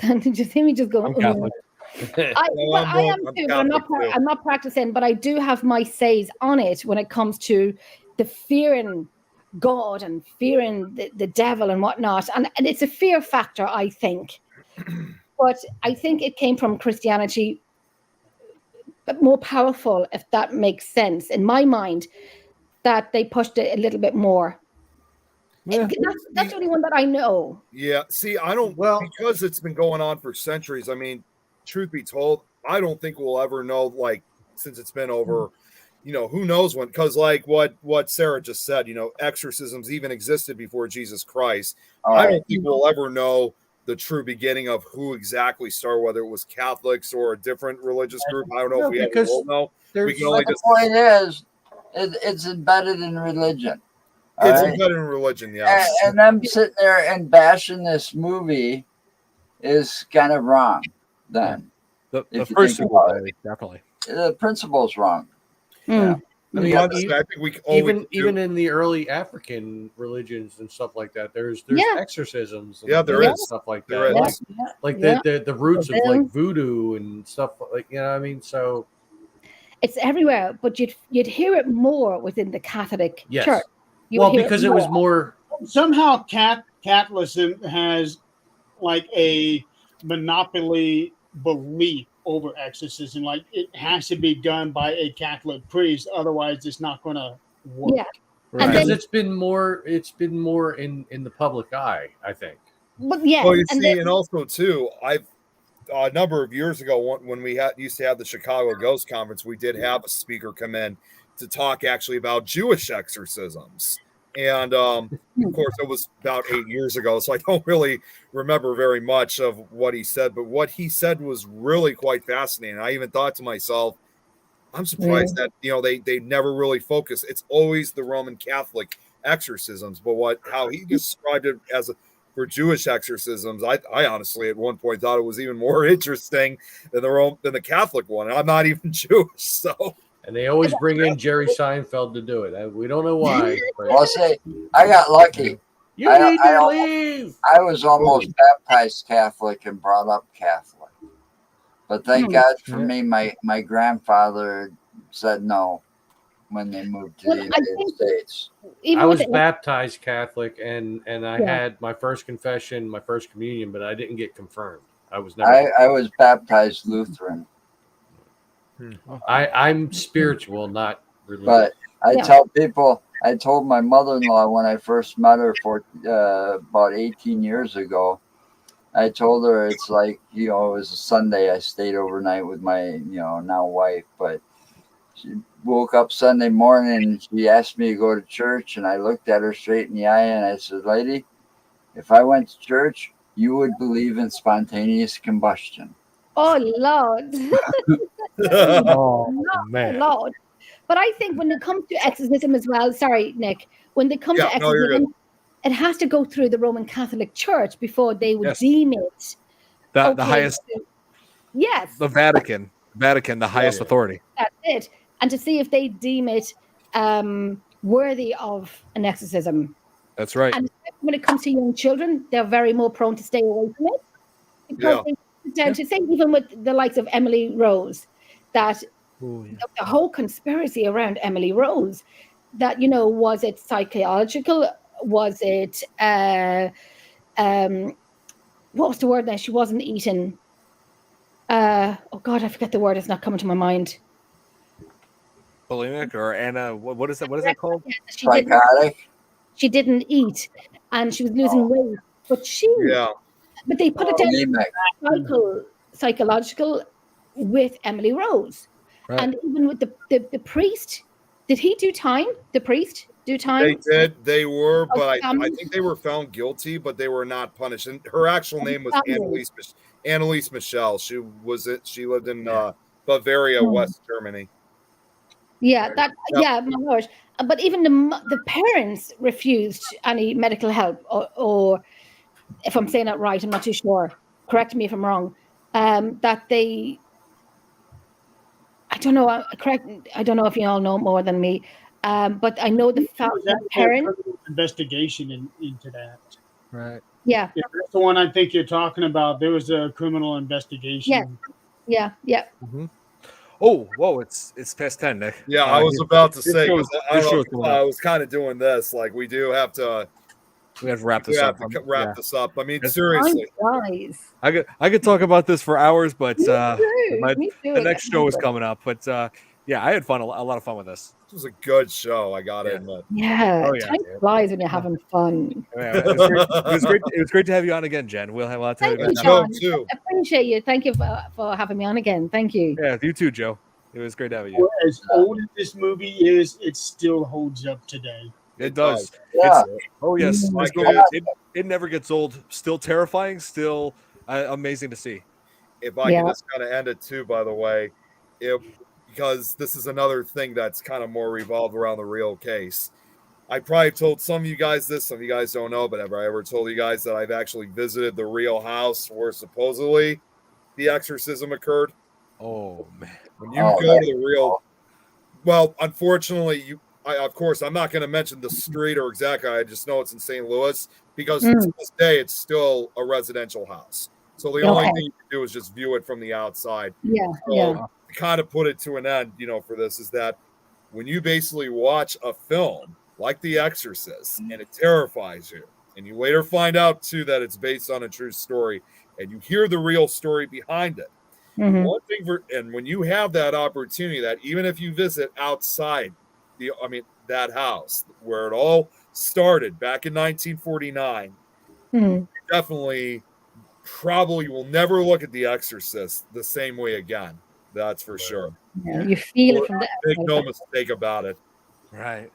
Did you see me just go? I'm Catholic. I am too. But I'm not practicing, but I do have my says on it when it comes to the fearing God and fearing the devil and whatnot, and it's a fear factor, I think. But I think it came from Christianity, but more powerful, if that makes sense in my mind, that they pushed it a little bit more. Yeah. That's the only one that I know. Yeah. See, I don't. Well, because it's been going on for centuries. I mean, truth be told, I don't think we'll ever know. Like, since it's been over, who knows when? Because like what Sarah just said, exorcisms even existed before Jesus Christ. I don't think we'll ever know the true beginning of who exactly started, whether it was Catholics or a different religious group. I don't know if we ever will know. We can only the point is, it's embedded in religion. It's embedded in religion, yes. And them sitting there and bashing this movie is kind of wrong. Then the principle, definitely. The principle's wrong. Yeah. I mean, honestly, I think we even in the early African religions and stuff like that, there's exorcisms. And there is stuff like there that. is. Like the roots of like voodoo and stuff like what I mean. So it's everywhere, but you'd hear it more within the Catholic Church. Well, because it was more somehow Catholicism has like a monopoly belief over exorcism. Like it has to be done by a Catholic priest, otherwise it's not going to work. Yeah, because it's been more in the public eye, I think. But yeah, well, you see, and also too, I've a number of years ago when we used to have the Chicago Ghost Conference, we did have a speaker come in to talk actually about Jewish exorcisms. And of course, it was about 8 years ago, so I don't really remember very much of what he said. But what he said was really quite fascinating. I even thought to myself, I'm surprised that they never really focus. It's always the Roman Catholic exorcisms, but how he described it as for Jewish exorcisms, I honestly at one point thought it was even more interesting than the Catholic one. And I'm not even Jewish, so. And they always bring in Jerry Seinfeld to do it. We don't know why. But... I'll say I got lucky. You need to leave. I was almost baptized Catholic and brought up Catholic. But thank God for me, my grandfather said no when they moved to the United States. I was baptized Catholic and I had my first confession, my first communion, but I didn't get confirmed. I was never. I was baptized Lutheran. I'm spiritual, not religious. But I tell people, I told my mother-in-law when I first met her about 18 years ago, I told her it's like, it was a Sunday. I stayed overnight with my, now wife, but she woke up Sunday morning and she asked me to go to church. And I looked at her straight in the eye and I said, lady, if I went to church, you would believe in spontaneous combustion. Oh, Lord. Man. Lord. But I think when it comes to exorcism as well, sorry, Nick, when they come to exorcism, it has to go through the Roman Catholic Church before they would deem it. The highest. Yes. The Vatican, the highest authority. That's it. And to see if they deem it worthy of an exorcism. That's right. And when it comes to young children, they're very more prone to stay away from it. Because down to say, even with the likes of Emily Rose, that the whole conspiracy around Emily Rose, that, was it psychological? Was it, what was the word now? She wasn't eating. Oh God, I forget the word. It's not coming to my mind. Bulimic or Anna, what is that? What is that called? Psychotic. She didn't eat and she was losing weight, but but they put it down psychological with Emily Rose. Right. And even with the priest, did he do time? The priest do time? They did. They were, but I think they were found guilty, but they were not punished. And her actual name was Annalise Michel. She lived in Bavaria, West Germany. Yeah, my Lord. But even the parents refused any medical help, or if I'm saying that right, I'm not too sure. Correct me if I'm wrong. That they, I don't know. I don't know if you all know more than me, but I know the parents investigation into that. Right. Yeah. That's the one I think you're talking about. There was a criminal investigation. Yeah. Mm-hmm. Oh, whoa! It's past 10, Nick. Yeah, I was about to say. I was kind of doing this. Like we do have to. We have to wrap this up. This up. I mean, seriously. I could talk about this for hours, but the next show is coming up. But yeah, I had fun. A lot of fun with this. This was a good show. I got to admit. Yeah, time flies when you're having fun. Yeah, it was great. It was great to have you on again, Jen. We'll have a lot to Thank you, John. Too. I appreciate you. Thank you for having me on again. Thank you. Yeah, you too, Joe. It was great having you. As old as this movie is, it still holds up today. It does. Yeah. Yes. It never gets old. Still terrifying. Still amazing to see. If I can just kind of end it too, by the way, because this is another thing that's kind of more revolved around the real case. I probably told some of you guys this. Some of you guys don't know, but have I ever told you guys that I've actually visited the real house where supposedly the exorcism occurred? Oh man! When you go to Well, unfortunately, of course, I'm not going to mention the street or exactly. I just know it's in St. Louis because to this day it's still a residential house. So the only thing you can do is just view it from the outside. Yeah, so to kind of put it to an end, for this is that when you basically watch a film like The Exorcist and it terrifies you, and you later find out too that it's based on a true story, and you hear the real story behind it. One thing and when you have that opportunity, that even if you visit outside that house where it all started back in 1949, definitely probably will never look at The Exorcist the same way again. That's for sure. Yeah, you feel it from the Make no mistake about it. Right.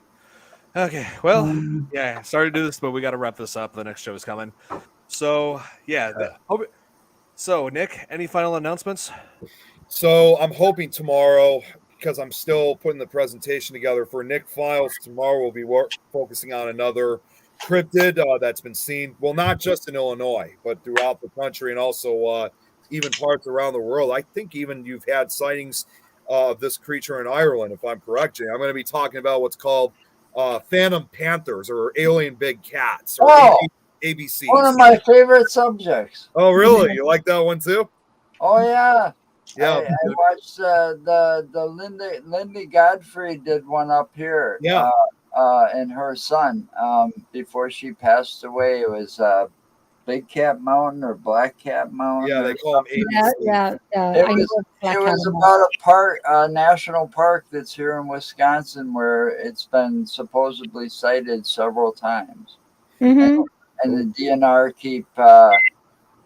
Okay. Well, yeah. Sorry to do this, but we got to wrap this up. The next show is coming. So yeah. So Nick, any final announcements? So I'm hoping tomorrow, because I'm still putting the presentation together for Nick Files. Tomorrow we'll be focusing on another cryptid that's been seen, well, not just in Illinois, but throughout the country and also even parts around the world. I think even you've had sightings of this creature in Ireland, if I'm correct, Jay. I'm going to be talking about what's called phantom panthers or alien big cats or ABCs. One of my favorite subjects. Oh, really? You like that one too? Oh, yeah. Yeah, I watched the Lindy Godfrey did one up here. Yeah. And her son, before she passed away, it was Big Cat Mountain or Black Cat Mountain. Yeah, they call them ABCs. Yeah. It was about a park, national park that's here in Wisconsin, where it's been supposedly sighted several times. And the DNR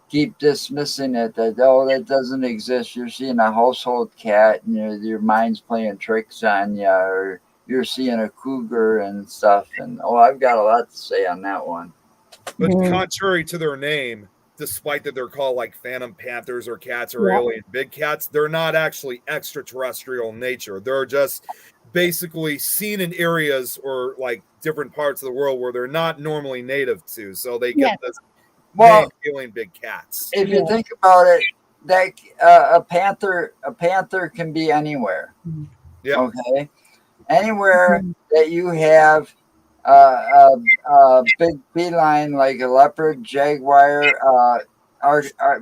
keep dismissing it, that that doesn't exist. You're seeing a household cat and your mind's playing tricks on you, or you're seeing a cougar and stuff. And I've got a lot to say on that one. But contrary to their name, despite that they're called like phantom panthers or cats or alien big cats, they're not actually extraterrestrial in nature. They're just basically seen in areas or like different parts of the world where they're not normally native to. So they get this name, alien big cats. If you think about it, that a panther can be anywhere. Yeah. Okay. Anywhere that you have a big feline like a leopard, jaguar,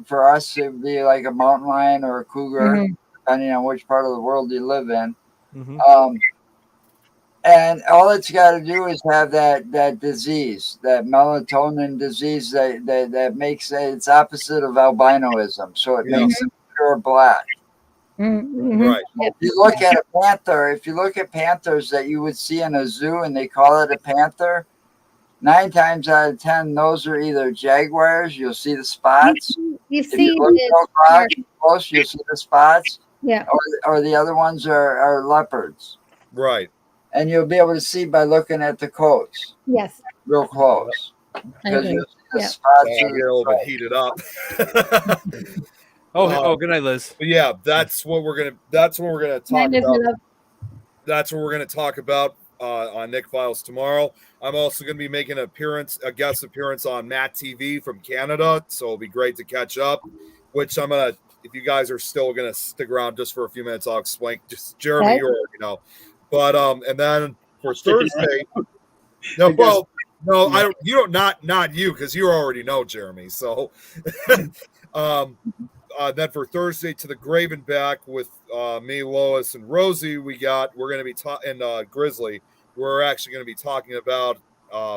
for us it would be like a mountain lion or a cougar, depending on which part of the world you live in. And all it's got to do is have that disease, that melatonin disease that makes it's opposite of albinoism. So it makes it pure black. Right. If you look at a panther, if you look at panthers that you would see in a zoo and they call it a panther, 9 times out of 10, those are either jaguars. You'll see the spots. You've seen close, you'll see the spots. Yeah. Or the other ones are leopards. Right. And you'll be able to see by looking at the coats. Yes. Real close. Because you'll see the spots. Get a little bit heated up. Good night, Liz. But yeah, that's what we're gonna talk about. That's what we're gonna talk about on Nick Files tomorrow. I'm also gonna be making a guest appearance on Matt TV from Canada, so it'll be great to catch up. Which I'm gonna, if you guys are still gonna stick around just for a few minutes, I'll explain. Just Jeremy, you already know. But and then for Thursday, I don't. You don't. Not you, because you already know Jeremy. So. Then for Thursday to the grave and back with me, Lois, and Rosie, we're going to be talking, and Grizzly, we're actually going to be talking about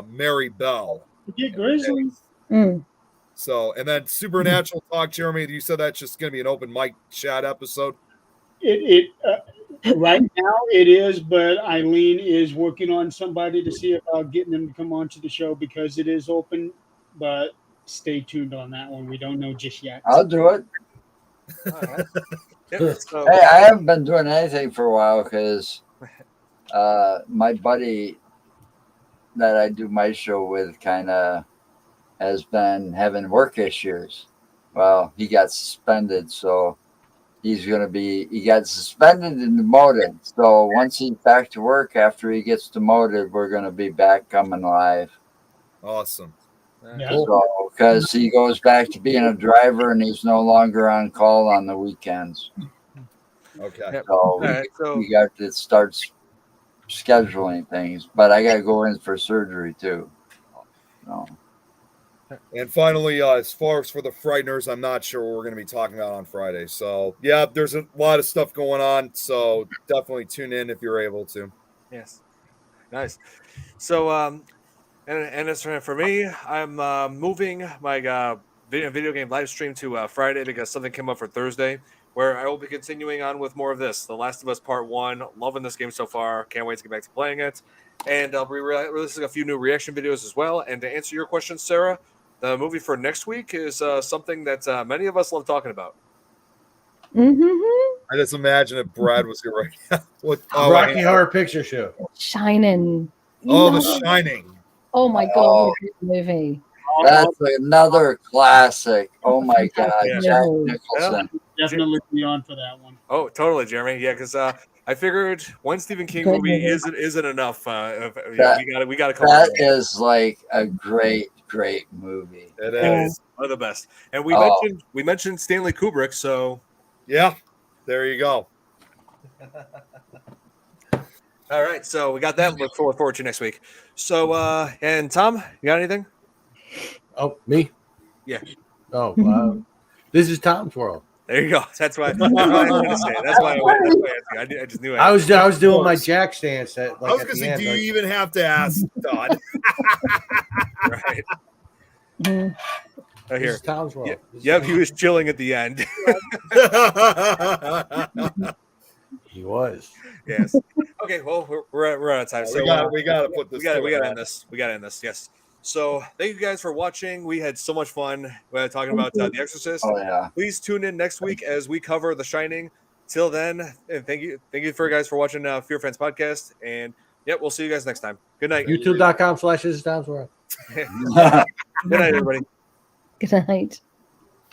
Mary Bell. Yeah, Grizzly. So, and then Supernatural Talk, Jeremy, you said that's just going to be an open mic chat episode? Right now it is, but Eileen is working on somebody to see about getting them to come onto the show because it is open, but stay tuned on that one. We don't know just yet. I'll do it. Hey, I haven't been doing anything for a while because my buddy that I do my show with kind of has been having work issues. Well, he got suspended, so he got suspended and demoted. So once he's back to work after he gets demoted, we're going to be back coming live. Awesome. So, because he goes back to being a driver and he's no longer on call on the weekends. Okay. Yep. So we got to start scheduling things, but I got to go in for surgery too. So. And finally, as far as for the Frighteners, I'm not sure what we're going to be talking about on Friday. So, yeah, there's a lot of stuff going on. So, definitely tune in if you're able to. Yes. Nice. So, and as for me, I'm moving my video game live stream to Friday because something came up for Thursday, where I will be continuing on with more of this. The Last of Us Part 1. Loving this game so far. Can't wait to get back to playing it. And I'll be releasing a few new reaction videos as well. And to answer your question, Sarah, the movie for next week is something that many of us love talking about. I just imagine if Brad was here right now. Rocky Horror Picture Show. Shining. Oh, The Shining. Oh my God, what a good movie. That's another classic. Oh my God, Yeah. Jack Nicholson. Definitely be on for that one. Oh, totally, Jeremy. Yeah, because I figured one Stephen King Good movie movie. isn't enough. We got to cover That it. is like a great movie. It is one of the best. And we mentioned Stanley Kubrick, so yeah, there you go. All right, so we got that. Look forward to next week. So, and Tom, you got anything? Oh, me? Yeah. Oh, wow. This is Tom's World. There you go. That's why I wanted to say it. That's why I just knew it. I was doing my jack stance. I was going to say, do you even have to ask, Todd? Right. Right This is Tom's World. Yep, he was chilling at the end. He was. Yes. Okay. Well, we're out of time. So we got to put this. We got to end this. We got to end this. Yes. So thank you guys for watching. We had so much fun talking about The Exorcist. Oh yeah. Please tune in next week as we cover The Shining. Till then, and thank you for guys for watching FearFans podcast. And yep, we'll see you guys next time. Good night. YouTube.com/This is Tom's World. Good night, everybody. Good night.